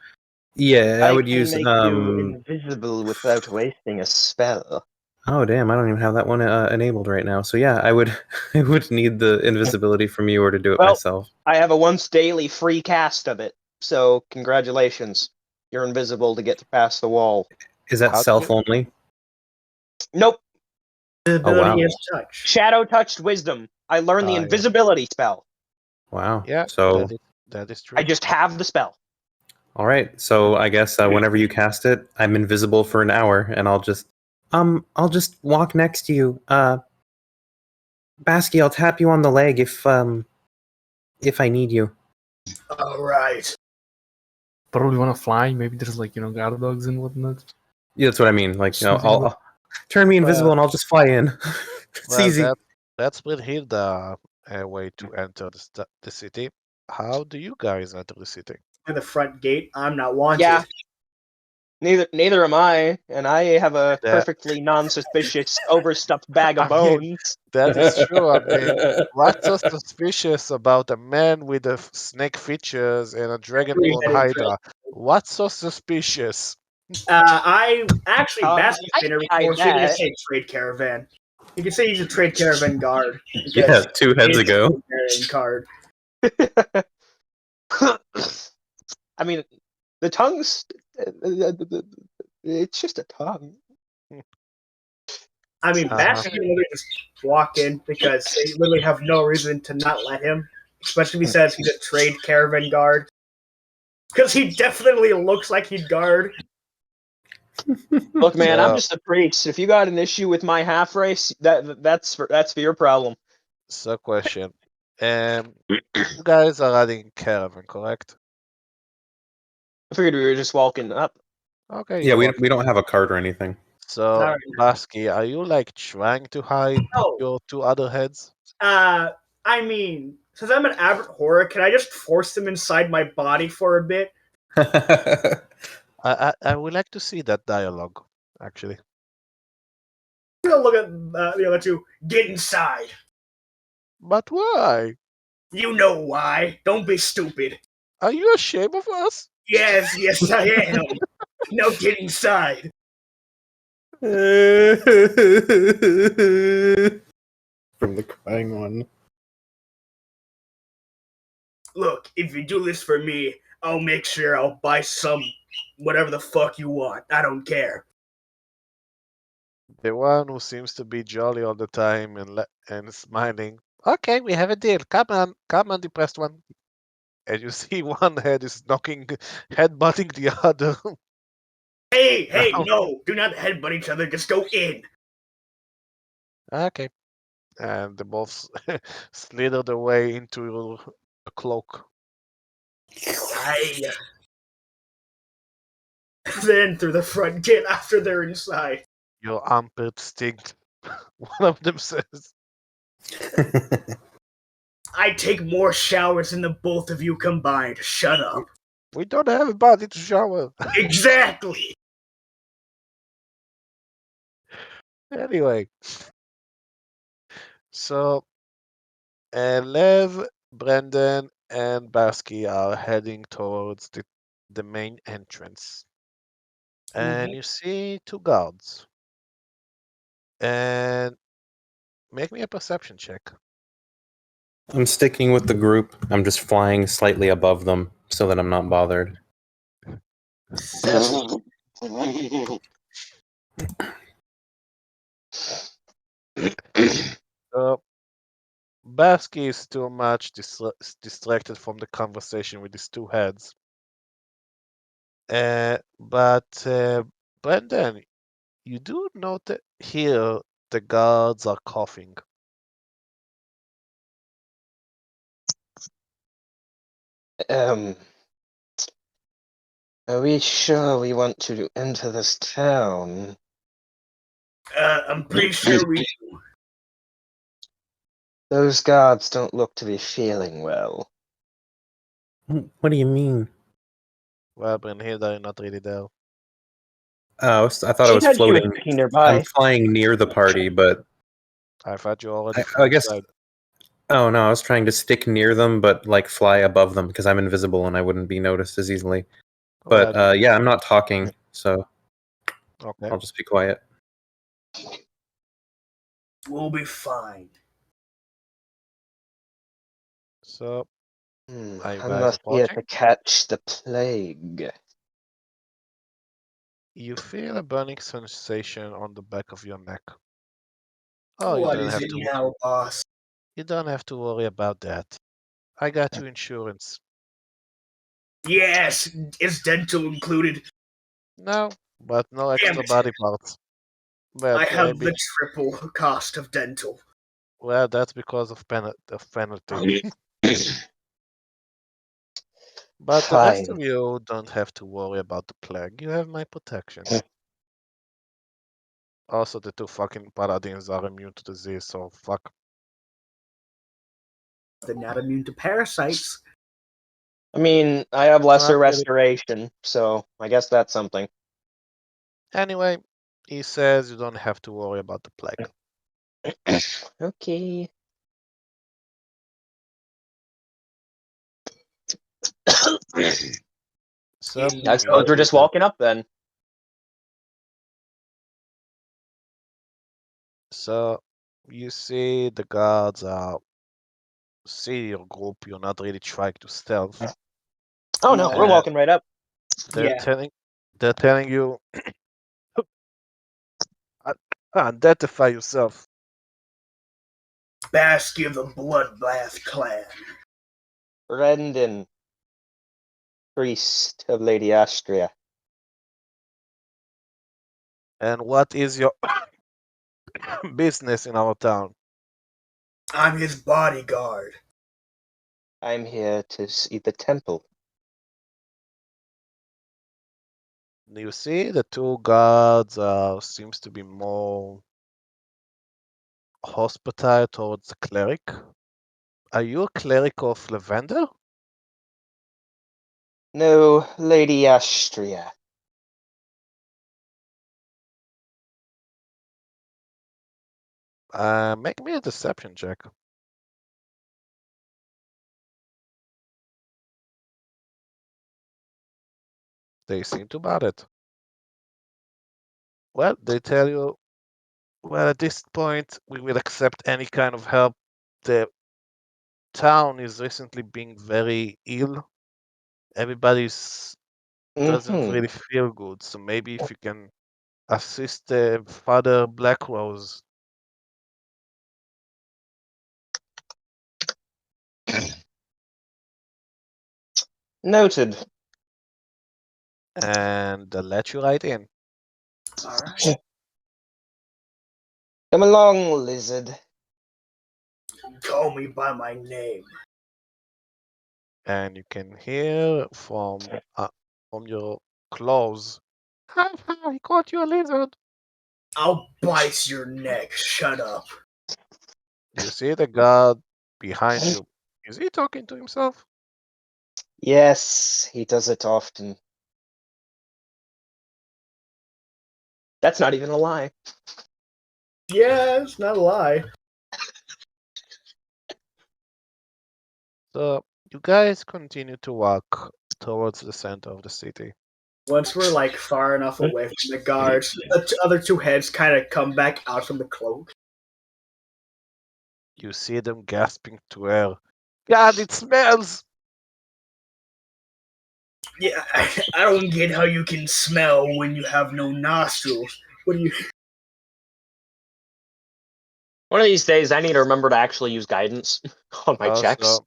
Yeah, I would can use make you invisible without wasting a spell. Oh damn! I don't even have that one enabled right now. So yeah, I would I would need the invisibility from you or to do it Well, myself. I have a once daily free cast of it, so congratulations. You're invisible to get to pass the wall. Is that How do self you- only? Nope. The Oh, wow. ability is touch. Shadow touched wisdom. I learned the Yeah. invisibility spell. Wow. Yeah, So that is true. I just have the spell. all right. So I guess whenever you cast it, I'm invisible for an hour, and I'll just walk next to you. Baski, I'll tap you on the leg if I need you. All right. Probably want to fly. Maybe there's like guard dogs and whatnot. Yeah, that's what I mean. Like, Something I'll turn me invisible and I'll just fly in. It's Well, easy. that's Brynhilda a way to enter the city. How do you guys enter the city? At the front gate, I'm not wanted. Yeah. Neither am I, and I have a That- perfectly non-suspicious overstuffed bag of I mean, bones. That is true. I mean, what's so suspicious about a man with snake features and a dragonborn Three-headed hydra? What's so suspicious? I actually I Baski's been here hide before, so you can that. just say trade caravan. You can say he's a trade caravan guard. because Yeah, 2 heads he is ago. a card. I mean, the tongue's... It's just a tongue. I mean, Uh-huh. Baski can literally just walk in because they literally have no reason to not let him. Especially if he says he's a trade caravan guard. Because he definitely looks like he'd guard. Look, man, Yeah. I'm just a priest. If you got an issue with my half race, that's for your problem. So, question. You guys are riding caravan, correct? I figured we were just walking up. Okay. Yeah, you're we don't have a card or anything. So, Alright. Baski, are you like trying to hide No. your 2 other heads? I mean, since I'm an avid horror, can I just force them inside my body for a bit? I would like to see that dialogue, actually. I'm gonna look at the other two. Get inside. But why? You know why. Don't be stupid. Are you ashamed of us? Yes, I am. Now get inside. From the crying one. Look, if you do this for me, I'll make sure I'll buy some whatever the fuck you want. I don't care. The one who seems to be jolly all the time and smiling. Okay, we have a deal. Come on, depressed one. And you see one head is headbutting the other. Hey, No. no, do not headbutt each other. Just go in. Okay. And they both slithered away into a cloak. Aye. Then through the front gate after they're inside. Your armpit stinks. One of them says. I take more showers than the both of you combined. Shut up. We don't have a body to shower. Exactly. Anyway. So, Lev, Brendan, and Baski are heading towards the main entrance. And you see 2 guards. And make me a perception check. I'm sticking with the group. I'm just flying slightly above them so that I'm not bothered. So, Baski is too much distracted from the conversation with his 2 heads. But Brendan, you do note here the guards are coughing. Are we sure we want to enter this town? I'm pretty sure we do. Those guards don't look to be feeling well. What do you mean? Well, Brynhilda, you're not really there. Oh, I thought I was She said she was floating. sitting nearby. I'm flying near the party, but I thought you already I guess. inside. Oh no, I was trying to stick near them, but like fly above them because I'm invisible and I wouldn't be noticed as easily. But Well, yeah, I'm not talking, so okay. I'll just be quiet. We'll be fine. So, are you I guys must be here to approaching? catch the plague. You feel a burning sensation on the back of your neck. Oh, What is it now, boss? you don't have to worry about that. I got you insurance. Yes, is dental included? No, but no Damn extra it. body parts. But I have maybe, the triple cost of dental. well, that's because of penalty. But the rest Fine. of you don't have to worry about the plague. You have my protection. Also, the two fucking paladins are immune to disease, so fuck. They're not immune to parasites. I mean, I have lesser Not really. restoration, so I guess that's something. Anyway, he says you don't have to worry about the plague. Okay. So, I suppose we're just walking up then. So, you see the guards see your group. You're not really trying to stealth. Oh no, we're Uh, walking right up. They're Yeah. telling you, identify yourself. Baski of the Bloodbath clan. Brendan, priest of Lady Astria. And what is your business in our town? I'm his bodyguard. I'm here to see the temple. You see, the two guards seems to be more hospitable towards the cleric. Are you a cleric of Lavender? No, Lady Astria. Make me a deception check. They seem to about it. Well, they tell you, well, at this point, we will accept any kind of help. The town is recently being very ill. Everybody's doesn't Mm-hmm. really feel good. So maybe if you can assist Father Blackrose. Noted. And they'll let you right in. Alright. Come along, lizard. Call me by my name. And you can hear from your clothes. He caught you a lizard. I'll bite your neck. Shut up. You see the guard behind you. Is he talking to himself? Yes, he does it often. That's not even a lie. Yeah, it's not a lie. So you guys continue to walk towards the center of the city. Once we're like far enough away from the guards, the other two heads kind of come back out from the cloak. You see them gasping to air. God, it smells! Yeah, I don't get how you can smell when you have no nostrils. What do you? One of these days, I need to remember to actually use guidance on my checks. Also,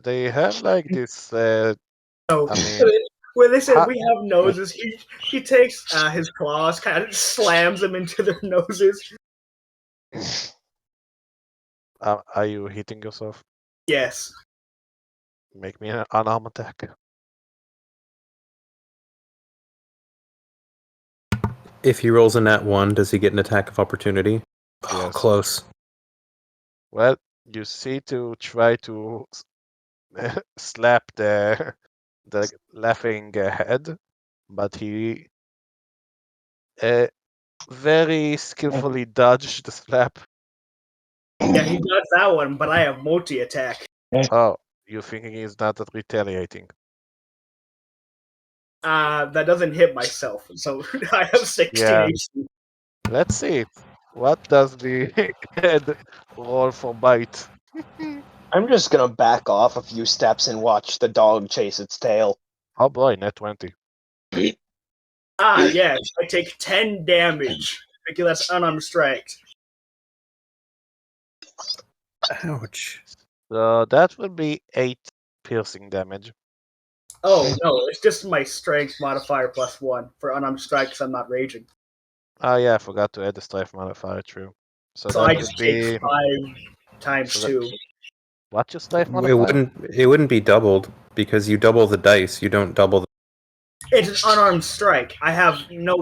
they have like this. Oh, I mean, when they said ha- we have noses, he takes his claws, kind of slams them into their noses. are you hitting yourself? Yes. Make me an unarmed attack. If he rolls a nat 1, does he get an attack of opportunity? Oh, Yes. close. Well, you see to try to slap the laughing head, but he very skillfully dodged the slap. Yeah, he does that one, but I have multi-attack. Oh, you're thinking he's not retaliating? That doesn't hit myself, so I have 16 Yeah. HP. Let's see. What does the head roll for bite? I'm just gonna back off a few steps and watch the dog chase its tail. Oh boy, net 20. Yes, I take 10 damage. Because that's unarmed strike. Ouch. So that would be 8 piercing damage. Oh, no, it's just my strength modifier +1 for unarmed strike because I'm not raging. Oh yeah, I forgot to add the strife modifier, true. So So that I would just be take 5 times So that- 2. what your strife It modifier? wouldn't be doubled because you double the dice. You don't double the. It's an unarmed strike. I have no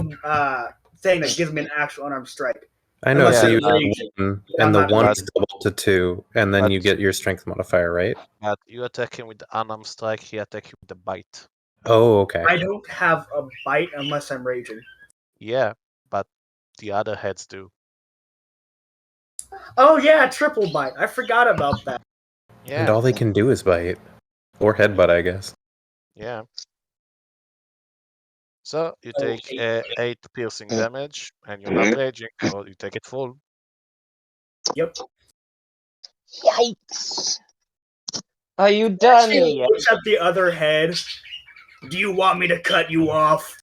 thing that gives me an actual unarmed strike. I know. Unless So I'm you add raging. one, I'm and the not one raging. is doubled to 2, and then But- you get your strength modifier, right? But you attack him with the unarmed strike, he attack you with the bite. Oh, okay. I don't have a bite unless I'm raging. Yeah, but the other heads do. Oh yeah, triple bite. I forgot about that. Yeah. And all they can do is bite. Or headbutt, I guess. Yeah. So you Oh, take 8 piercing damage, and you're not raging, so you take it full. Yep. Yikes! Are you done She yet? looks at the other head. Do you want me to cut you off?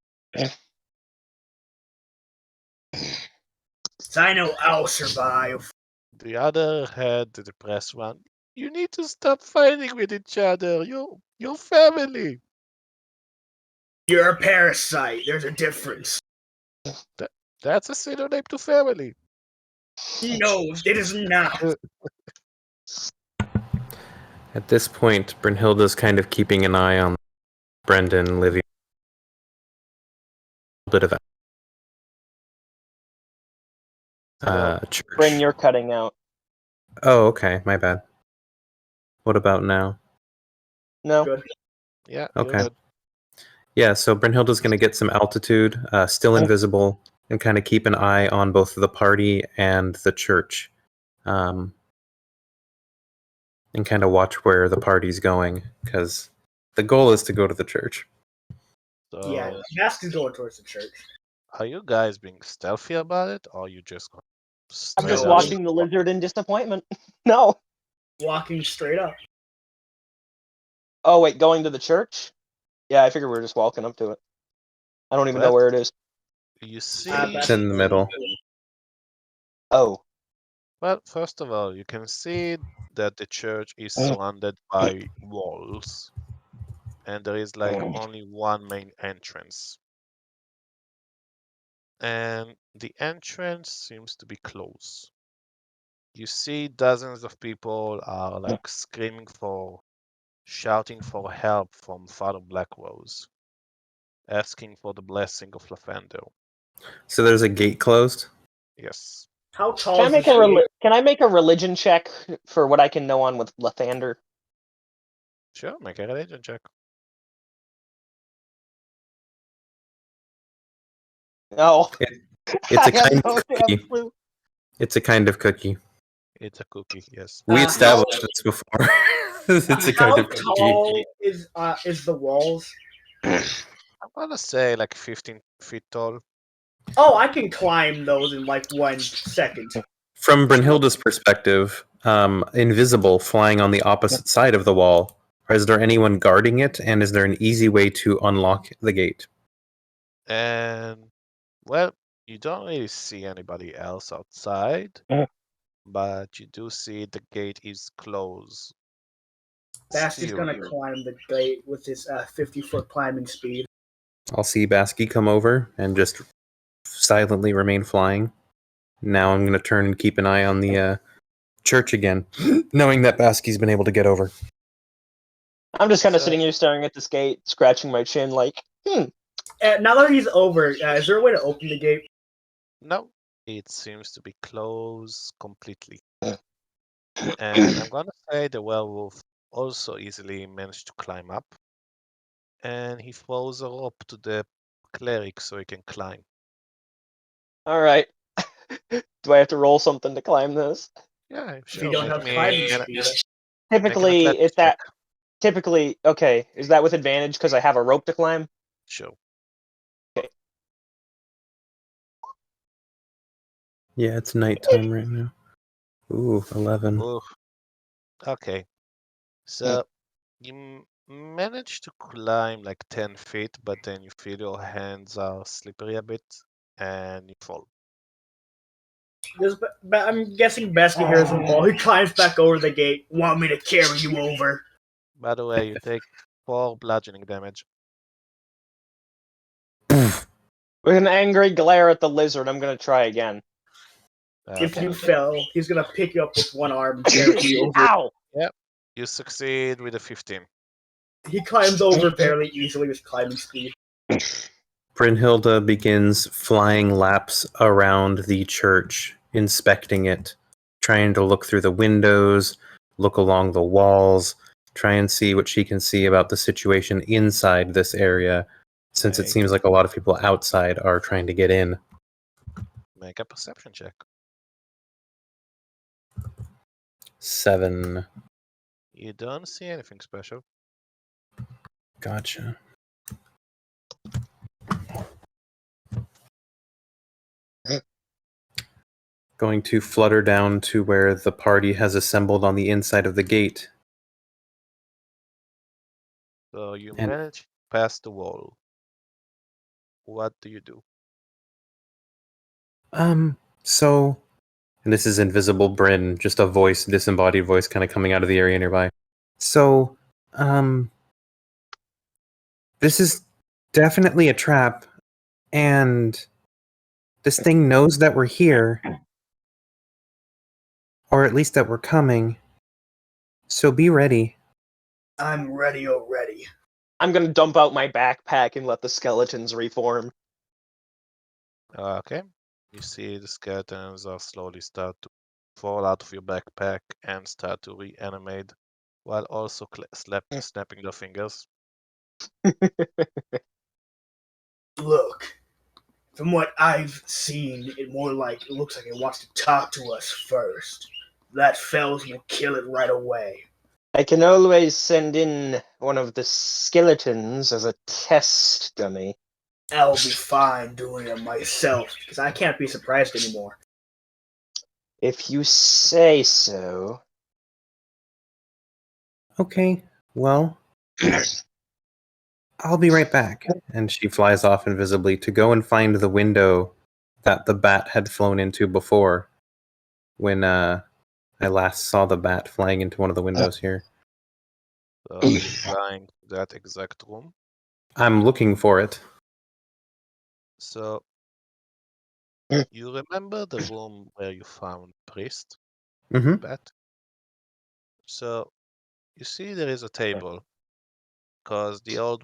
I know I'll survive. The other head, the depressed one, you need to stop fighting with each other. You're family. You're a parasite. There's a difference. That's a synonym to family. No, it is not. At this point, Brynhilda's kind of keeping an eye on Brendan, Livius. A bit of church. Bryn, you're cutting out. Oh, okay. My bad. What about now? No. Good. Yeah, Okay. you're good. Yeah, so Brynhilda's going to get some altitude, still invisible, and kind of keep an eye on both the party and the church. And kind of watch where the party's going, because the goal is to go to the church. So, Yeah, Baski's going towards the church. are you guys being stealthy about it, or are you just going I'm just No. watching the lizard in disappointment. No. Walking straight up. Oh, wait, going to the church? Yeah, I figured we were just walking up to it. I don't even know What? where it is. You see, It's in the middle. Oh. well, first of all, you can see that the church is surrounded by walls, and there is like only one main entrance. And the entrance seems to be closed. You see dozens of people are like shouting for help from Father Blackrose, asking for the blessing of Lavender. So there's a gate closed? Yes. How tall Can I is make this gate? can I make a religion check for what I can know on with Lathander? Sure, make a religion check. No. It's I a have kind no of damn cookie. clue. It's a kind of cookie. It's a cookie, yes. We how- established this before. It's a kind How of cookie. tall is the walls? I'm gonna say like 15 feet tall. Oh, I can climb those in like 1 second. From Brynhilda's perspective, invisible, flying on the opposite side of the wall, is there anyone guarding it, and is there an easy way to unlock the gate? And well, you don't really see anybody else outside, but you do see the gate is closed. Baski's Still, gonna climb the gate with his 50-foot climbing speed. I'll see Baski come over and just silently remain flying. Now I'm going to turn and keep an eye on the church again, knowing that Baski's been able to get over. I'm just kind of So- sitting here staring at this gate, scratching my chin like, Now that he's over, is there a way to open the gate? No, it seems to be closed completely. And I'm gonna say the werewolf also easily managed to climb up. And he throws a rope to the cleric so he can climb. alright. Do I have to roll something to climb this? Yeah, If sure. you don't make have me climbing an- speed. make an Typically, athletics is that check. typically okay? Is that with advantage because I have a rope to climb? Sure. Yeah, it's nighttime right now. Ooh, 11. Ooh. Okay. So you manage to climb like 10 feet, but then you feel your hands are slippery a bit and you fall. I'm guessing Baski hears him fall. He climbs back over the gate. Want me to carry you over? By the way, you take 4 bludgeoning damage. With an angry glare at the lizard, I'm gonna try again. If Okay. you fell, he's gonna pick you up with one arm and carry you over. Ow! You succeed with a 15. He climbs over fairly easily with climbing speed. Brynhilda begins flying laps around the church, inspecting it, trying to look through the windows, look along the walls, try and see what she can see about the situation inside this area, since it Okay. seems like a lot of people outside are trying to get in. Make a perception check. 7. You don't see anything special. Gotcha. Going to flutter down to where the party has assembled on the inside of the gate. So you And- manage past the wall. What do you do? So, and this is invisible Bryn, just a voice, disembodied voice kind of coming out of the area nearby. So, this is definitely a trap, and this thing knows that we're here, or at least that we're coming. So be ready. I'm ready already. I'm gonna dump out my backpack and let the skeletons reform. Okay. You see the skeletons are slowly start to fall out of your backpack and start to reanimate, while also snapping their fingers. Look, from what I've seen, it looks like it wants to talk to us first. That Fells will kill it right away. I can always send in one of the skeletons as a test dummy. I'll be fine doing it myself, because I can't be surprised anymore. If you say so. Okay, well, I'll be right back. And she flies off invisibly to go and find the window that the bat had flown into before, when I last saw the bat flying into one of the windows here. So you're flying to that exact room. I'm looking for it. So you remember the room where you found Priest, Mm-hmm. bat? So you see there is a table. Because the old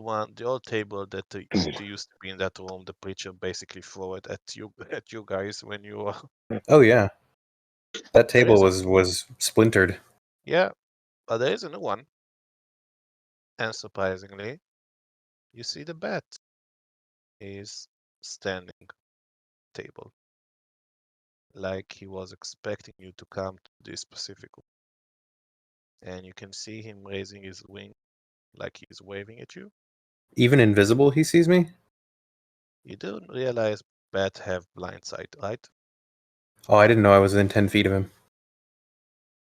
table that used to be in that room, the preacher basically threw it at you guys when you were. Oh yeah, that There table is was splintered. Yeah, but there is a new one. And surprisingly, you see the bat is standing table, like he was expecting you to come to this specific room. And you can see him raising his wing, like he's waving at you. Even invisible, he sees me. You don't realize bats have blind sight, right? Oh, I didn't know I was within 10 feet of him.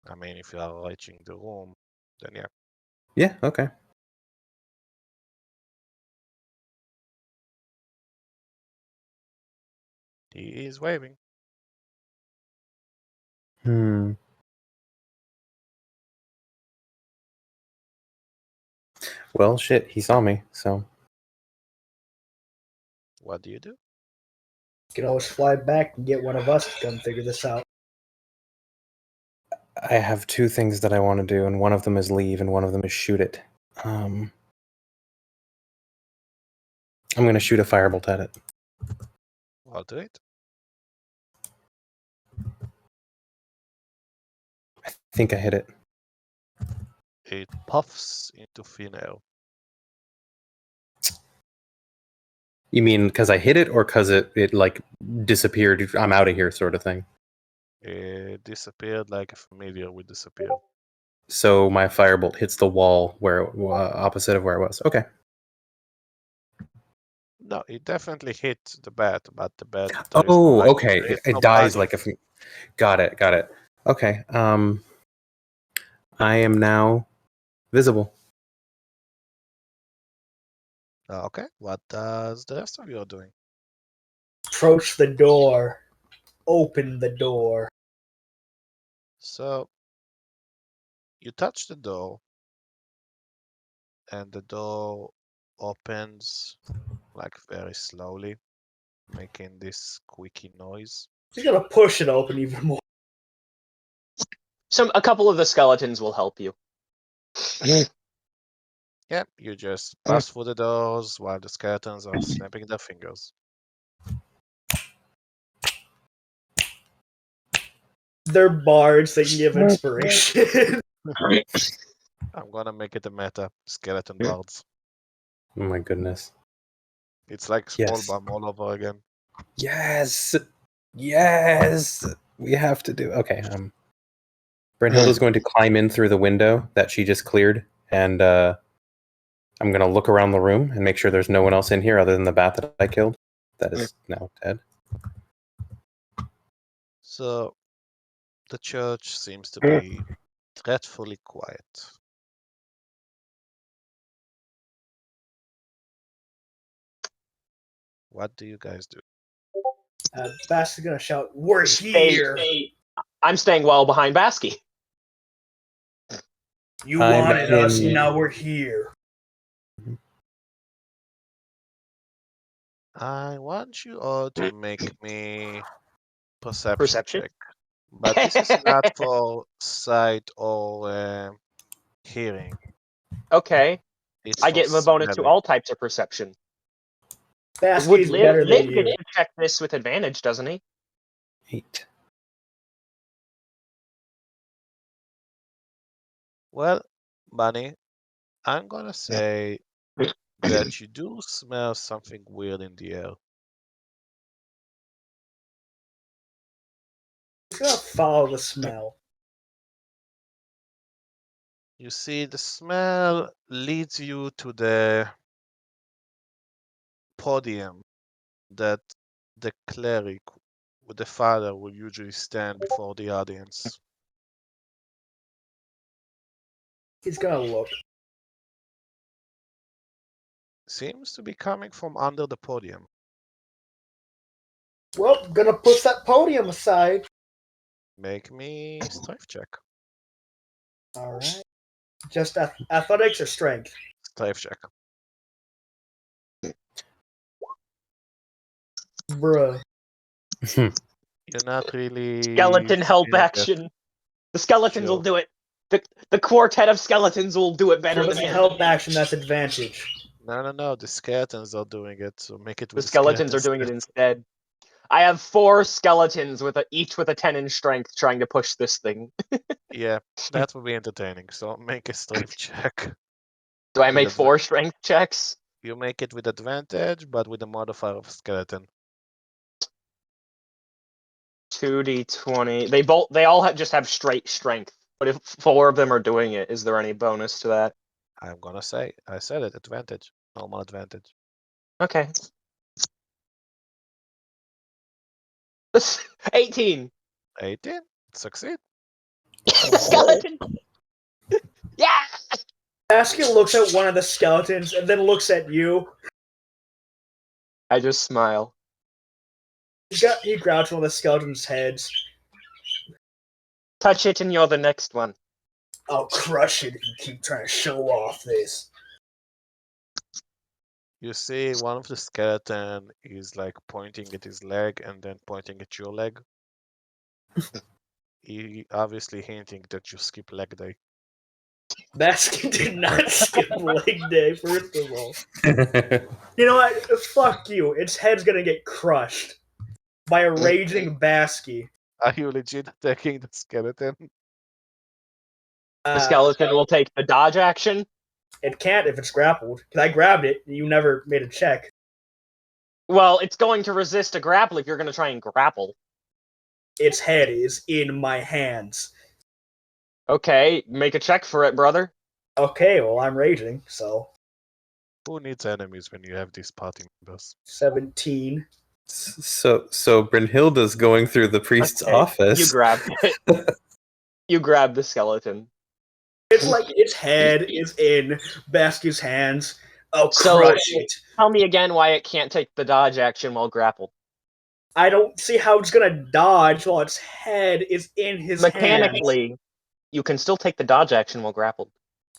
I mean, if you are reaching the room, then yeah. Yeah, okay. He is waving. Well, shit, he saw me, so. What do you do? You can always fly back and get one of us to come figure this out. I have 2 things that I want to do, and one of them is leave, and one of them is shoot it. I'm going to shoot a firebolt at it. I'll do it. I think I hit it. It puffs into thin air. You mean because I hit it, or because it like disappeared? I'm out of here, sort of thing. It disappeared like a familiar would disappear. So my firebolt hits the wall where opposite of where it was. Okay. No, it definitely hit the bat, but the bat. Oh, okay. There is It no dies body. like a. Got it. Got it. Okay. I am now visible. Okay, what does the rest of you are doing? Approach the door. Open the door. So you touch the door, and the door opens like very slowly, making this squeaky noise. He's gonna push it open even more. A couple of the skeletons will help you. Yep, you just pass through the doors while the skeletons are snapping their fingers. They're bards. They can give inspiration. I'm gonna make it a meta, skeleton bards. Oh my goodness. It's like Yes. Small Bum all over again. Yes. Yes. We have to do. Okay. Brynhilda's going to climb in through the window that she just cleared, and I'm going to look around the room and make sure there's no one else in here other than the bat that I killed. That is now dead. So the church seems to be dreadfully quiet. What do you guys do? Bass is gonna shout, "We're Stay- here!" I'm staying well behind Baski. You I'm wanted us, in- now we're here. I want you all to make me perception Perception? check. But this is not for sight or hearing. Okay. It's I for get a bonus to smelling. all types of perception. Baski's Would better Liv than get you. to check this with advantage, doesn't he? 8. Well, Bunny, I'm gonna say that you do smell something weird in the air. He's gonna follow the smell. You see, the smell leads you to the podium that the cleric with the father will usually stand before the audience. He's gonna look. Seems to be coming from under the podium. Well, gonna push that podium aside. Make me strength check. All right. Just athletics or strength? Strength check. Bruh. You're not really Skeleton help feeling it. action. The skeletons will Sure. do it. The quartet of skeletons will do it better With than a me. help action, that's advantage. No. The skeletons are doing it, so make it The with skeletons are doing it instead. I have 4 skeletons with each with a 10 in strength trying to push this thing. Yeah, that will be entertaining. So make a strength check. Do I With make adva- 4 strength checks? You make it with advantage, but with a modifier of skeleton. 2d20. They all just have straight strength. But if 4 of them are doing it, is there any bonus to that? I'm gonna say, I said it, advantage. Normal advantage. Okay. 18. 18? Succeed. Skeleton. Yeah. Basket looks at one of the skeletons and then looks at you. I just smile. He grabs one of the skeleton's heads. Touch it and you're the next one. I'll crush it if you keep trying to show off this. You see one of the skeleton is like pointing at his leg and then pointing at your leg. He obviously hinting that you skip leg day. Basket did not skip leg day, first of all. You know what? Fuck you. Its head's gonna get crushed by a raging Baski. Are you legit attacking the skeleton? The skeleton will take the dodge action. It can't if it's grappled. Because I grabbed it, and you never made a check. Well, it's going to resist a grapple if you're going to try and grapple. Its head is in my hands. Okay, make a check for it, brother. Okay, well, I'm raging, so. Who needs enemies when you have these party members? 17. So Brynhilda's going through the priest's Okay, office. You grabbed it. You grabbed the skeleton. It's like its head is in Baski's hands. Oh, So- crush it. Tell me again why it can't take the dodge action while grappled. I don't see how it's gonna dodge while its head is in his hands. Mechanically, you can still take the dodge action while grappled.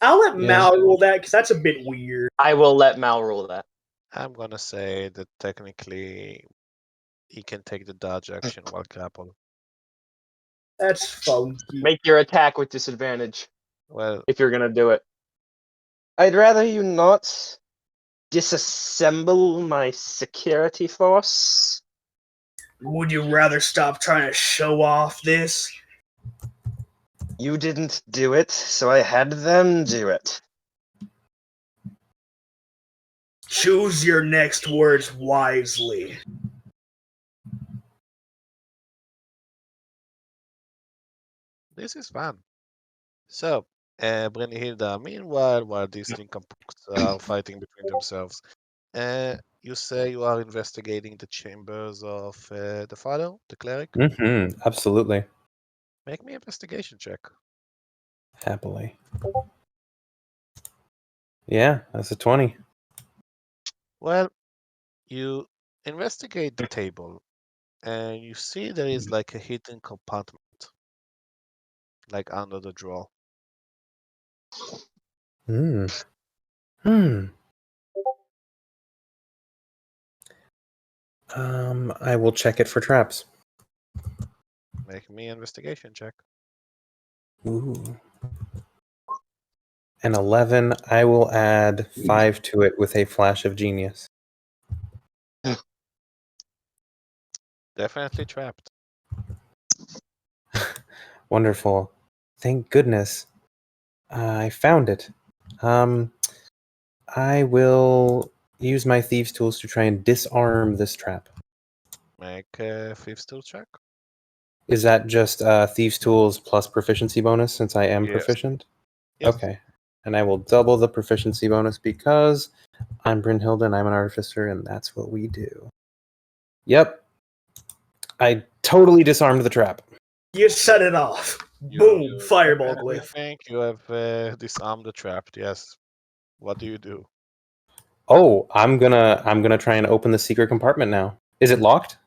I'll let Yeah. Mal rule that because that's a bit weird. I will let Mal rule that. I'm gonna say that technically he can take the dodge action while grappled. That's funky. Make your attack with disadvantage Well, if you're gonna do it. I'd rather you not disassemble my security force. Would you rather stop trying to show off this? You didn't do it, so I had them do it. Choose your next words wisely. this is fun. So, Brynhilda, meanwhile, while these nincompoops are fighting between themselves, you say you are investigating the chambers of the father, the cleric. Absolutely. Make me an investigation check. Happily. Yeah, that's a 20. Well, you investigate the table, and you see there is like a hidden compartment, like under the drawer. Hmm. I will check it for traps. Make me an investigation check. Ooh. An 11. I will add 5 to it with a flash of genius. Definitely trapped. Wonderful. Thank goodness. I found it. I will use my thieves' tools to try and disarm this trap. Make a thieves' tool check. Is that just thieves' tools plus proficiency bonus since I am Yes. proficient? Yes. Okay. And I will double the proficiency bonus because I'm Brynhilda and I'm an artificer, and that's what we do. Yep. I totally disarmed the trap. You set it off. Boom! Fireball I glyph. think you have disarmed the trap. Yes. What do you do? Oh, I'm gonna try and open the secret compartment now. Is it locked?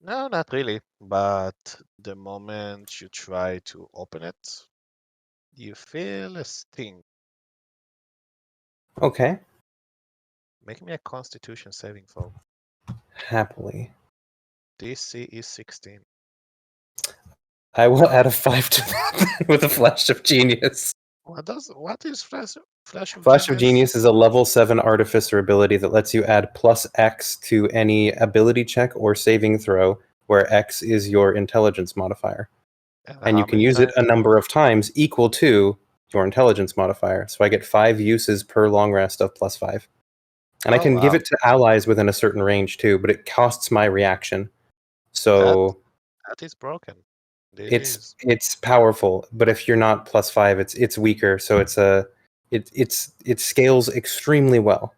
No, not really. But the moment you try to open it, you feel a sting. Okay. Make me a Constitution saving throw. Happily. DC is 16. I will add a 5 to that with a flash of genius. What is Flash of Flash of Genius is a level 7 artificer ability that lets you add plus X to any ability check or saving throw, where X is your intelligence modifier. And you can use it a number of times equal to your intelligence modifier. So I get 5 uses per long rest of plus 5. And I Oh, can give wow. it to allies within a certain range too, but it costs my reaction. So That is broken. It it's powerful, but if you're not plus 5, it's weaker. So it scales extremely well.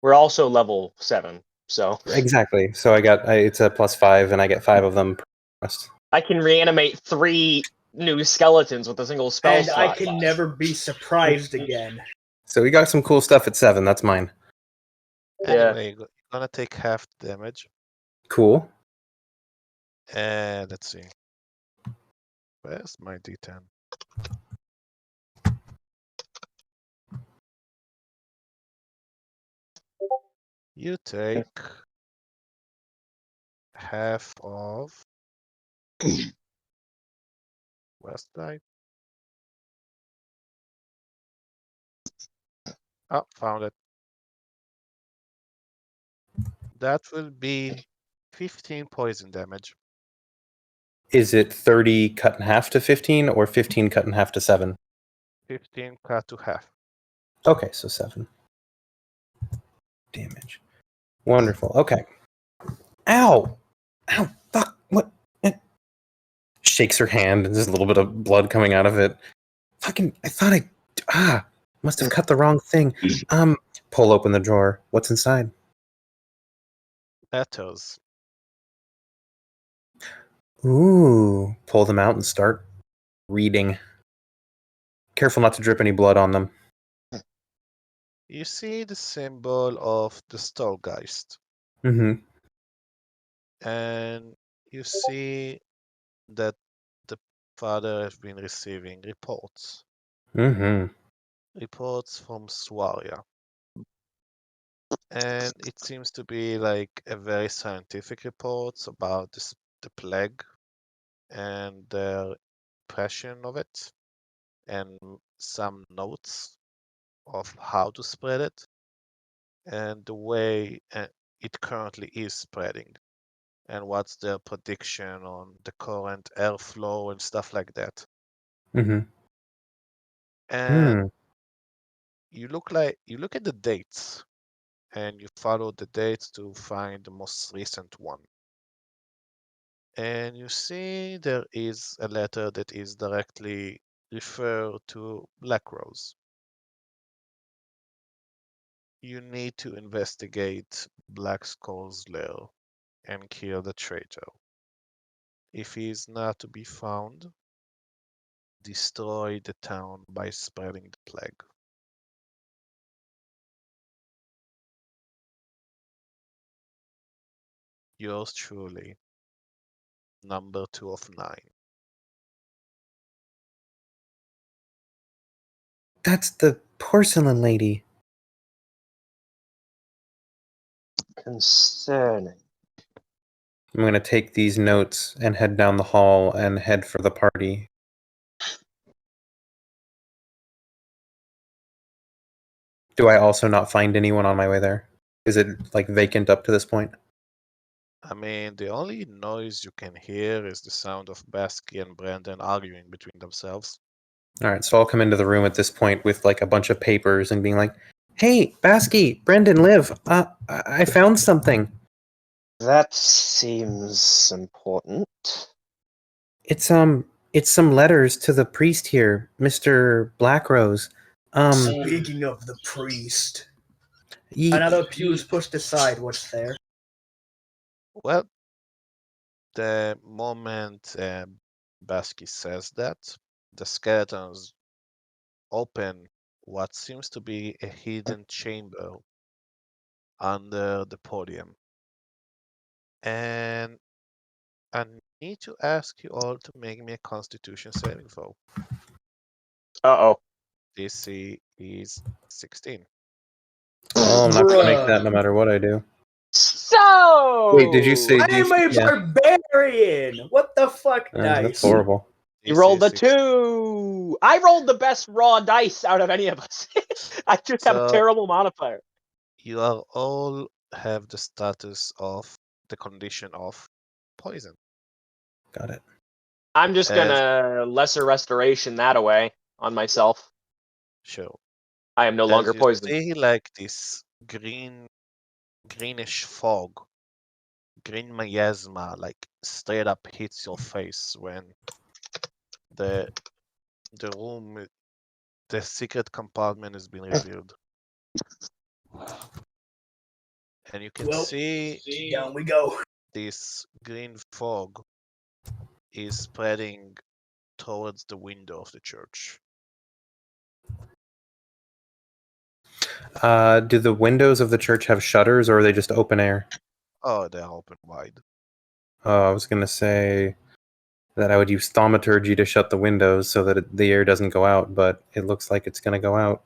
We're also level 7, so Exactly. So it's a plus 5, and I get 5 of them per rest. I can reanimate 3 new skeletons with a single spell And I slot. can never be surprised again. So we got some cool stuff at 7. That's mine. Anyway, you're gonna take half the damage. Cool. And let's see. Where's my D10? You take half of West Side. Oh, found it. That will be 15 poison damage. Is it 30 cut in half to 15 or 15 cut in half to 7? 15 cut to half. Okay, so 7 damage. Wonderful. Okay. Ow! Ow! Fuck! What? Shakes her hand, and there's a little bit of blood coming out of it. Fucking! I thought I. Must have cut the wrong thing. Pull open the drawer. What's inside? Letters. Ooh. Pull them out and start reading. Careful not to drip any blood on them. You see the symbol of the Stolgeist, Mm-hmm. and you see that the father has been receiving reports. Mm-hmm. Reports from Swaria. And it seems to be like a very scientific reports about the plague and their impression of it, and some notes of how to spread it, and the way it currently is spreading, and what's their prediction on the current airflow and stuff like that. Mm-hmm. And you look at the dates, and you follow the dates to find the most recent one. And you see there is a letter that is directly referred to Black Rose. You need to investigate Black Skull's lair and kill the traitor. If he is not to be found, destroy the town by spreading the plague. Yours truly, number 2 of 9. That's the porcelain lady. Concerning. I'm going to take these notes and head down the hall and head for the party. Do I also not find anyone on my way there? Is it like vacant up to this point? I mean, the only noise you can hear is the sound of Baski and Brandon arguing between themselves. Alright, so I'll come into the room at this point with like a bunch of papers and being like, "Hey, Baski, Brendan, Liv, I found something. That seems important. It's some letters to the priest here, Mr. Blackrose. Speaking of the priest, another pew's pushed aside. What's there? Well, the moment Baski says that, the skeletons open what seems to be a hidden chamber under the podium. And I need to ask you all to make me a Constitution saving throw. Uh-oh. DC is 16. Oh, I'm not gonna make that no matter what I do. So Wait, did you say I am a yeah. barbarian. What the fuck? That's Nice. horrible. You DC rolled a is 16. 2. I rolled the best raw dice out of any of us. I just have a So- terrible modifier. You are all have the status of the condition of poison. Got it. I'm just As- gonna lesser restoration that away on myself. Sure. I am no longer As you poisoned. see, like this greenish fog, green miasma, like straight up hits your face when the room, the secret compartment has been revealed. And you can Well, see down we go. this green fog is spreading towards the window of the church. Do the windows of the church have shutters, or are they just open air? Oh, they're open wide. I was gonna say that I would use thaumaturgy to shut the windows so that the air doesn't go out, but it looks like it's gonna go out.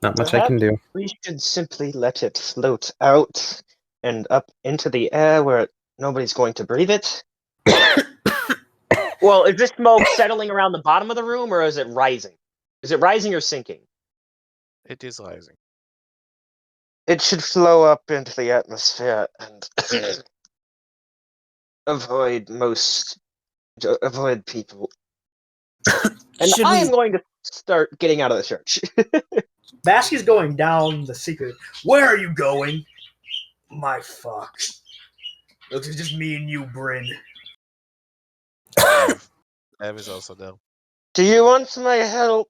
Not much I can do. We should simply let it float out and up into the air where nobody's going to breathe it. Well, is this smoke settling around the bottom of the room, or is it rising? Is it rising or sinking? It is rising. It should flow up into the atmosphere and avoid people. And Should I we- am going to start getting out of the church. Baski's going down the secret. Where are you going? My fuck. Looks like just me and you, Bryn. Ev is also there. Do you want my help?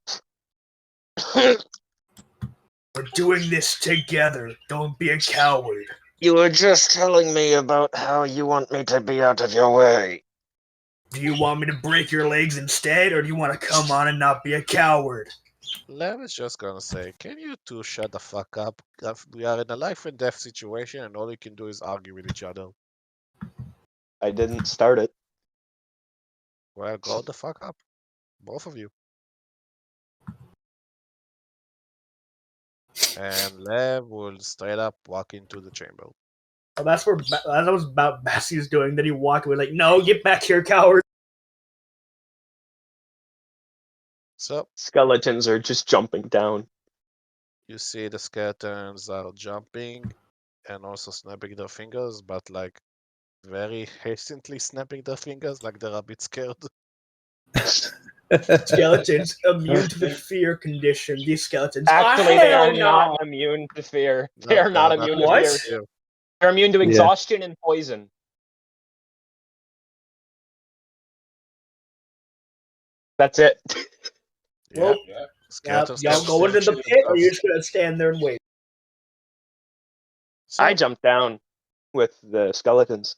We're doing this together. Don't be a coward. You were just telling me about how you want me to be out of your way. Do you want me to break your legs instead, or do you want to come on and not be a coward? Lev is just gonna say, can you two shut the fuck up? We are in a life and death situation and all you can do is argue with each other. I didn't start it. Well, grow the fuck up. Both of you. And Lev will straight up walk into the chamber. Well, that's what was about Baski's doing. Then he walked away like, no, get back here, coward. So, Skeletons are just jumping down. you see the skeletons are jumping and also snapping their fingers, but like very hastily snapping their fingers, like they're a bit scared. Skeletons immune to the fear condition. These skeletons. Actually, they are no. not immune to fear. No, They are not they're immune What? to fear. They're immune to exhaustion and poison. That's it. Yeah. Well, Skeletons y'all can go into the shield pit, or you're themselves. just gonna stand there and wait? So, I jumped down with the skeletons.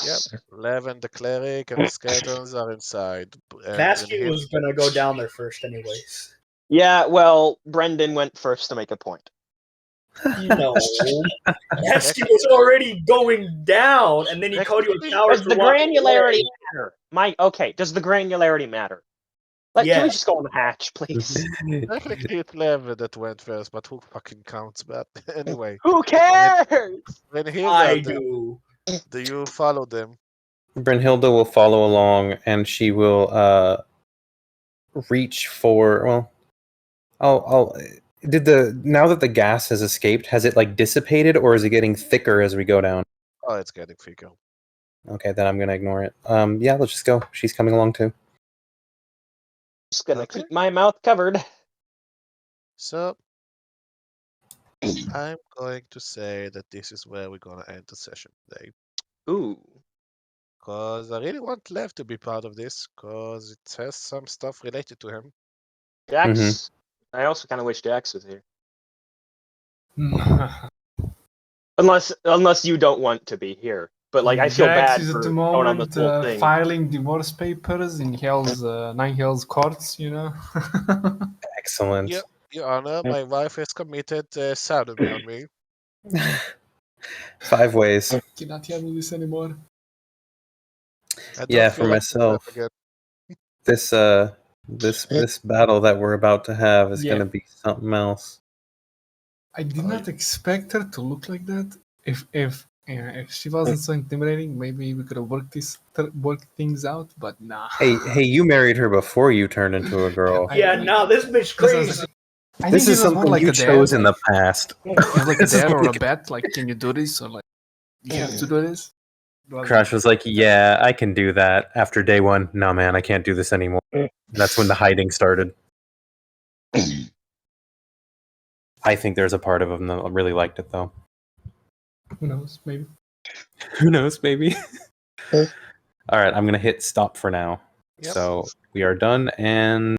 yep, Lev and the cleric and the skeletons are inside. And Baski Brynhilda- was gonna go down there first, anyways. Yeah, well, Brendan went first to make a point. No, Baski was already going down, and then he called you a coward. Does for the walking granularity away. matter? Okay, does the granularity matter? Can we Yes. just go on the hatch, please? Technically, it's Lev that went first, but who fucking counts? But anyway, Who cares? I Brynhilda, do. do you follow them? Brynhilda will follow along, and she will reach for. Well, I'll. Now that the gas has escaped, has it like dissipated, or is it getting thicker as we go down? Oh, it's getting thicker. Okay, then I'm gonna ignore it. Yeah, let's just go. She's coming along too. Just gonna Okay. keep my mouth covered. So, I'm going to say that this is where we're gonna end the session today. Ooh. Because I really want Lev to be part of this, because it has some stuff related to him. Jax. I also kind of wish Jax was here. Unless you don't want to be here. But like, I feel Jax bad is for at the going on moment this whole thing. filing divorce papers in Hell's 9 Hell's courts, you know. Excellent. Yeah. Your Honor, my wife has committed sodomy on me. 5 ways. Cannot handle this anymore. I don't Yeah, feel for like doing that myself. again. This battle that we're about to have is Yeah. gonna be something else. I did not expect her to look like that. If she wasn't so intimidating, maybe we could have worked things out. But nah. Hey, you married her before you turned into a girl. Yeah, no, this bitch crazy. I This think is it was more something like you a chose dad. in the past. It was like a This is dad or a like- bet. Like, can you do this? Or like, you have to do this. Crash was like, "Yeah, I can do that." After day 1, no man, I can't do this anymore. That's when the hiding started. I think there's a part of him that really liked it, though. Who knows? Maybe. Who knows? Maybe. All right, I'm gonna hit stop for now. Yep. So we are done, and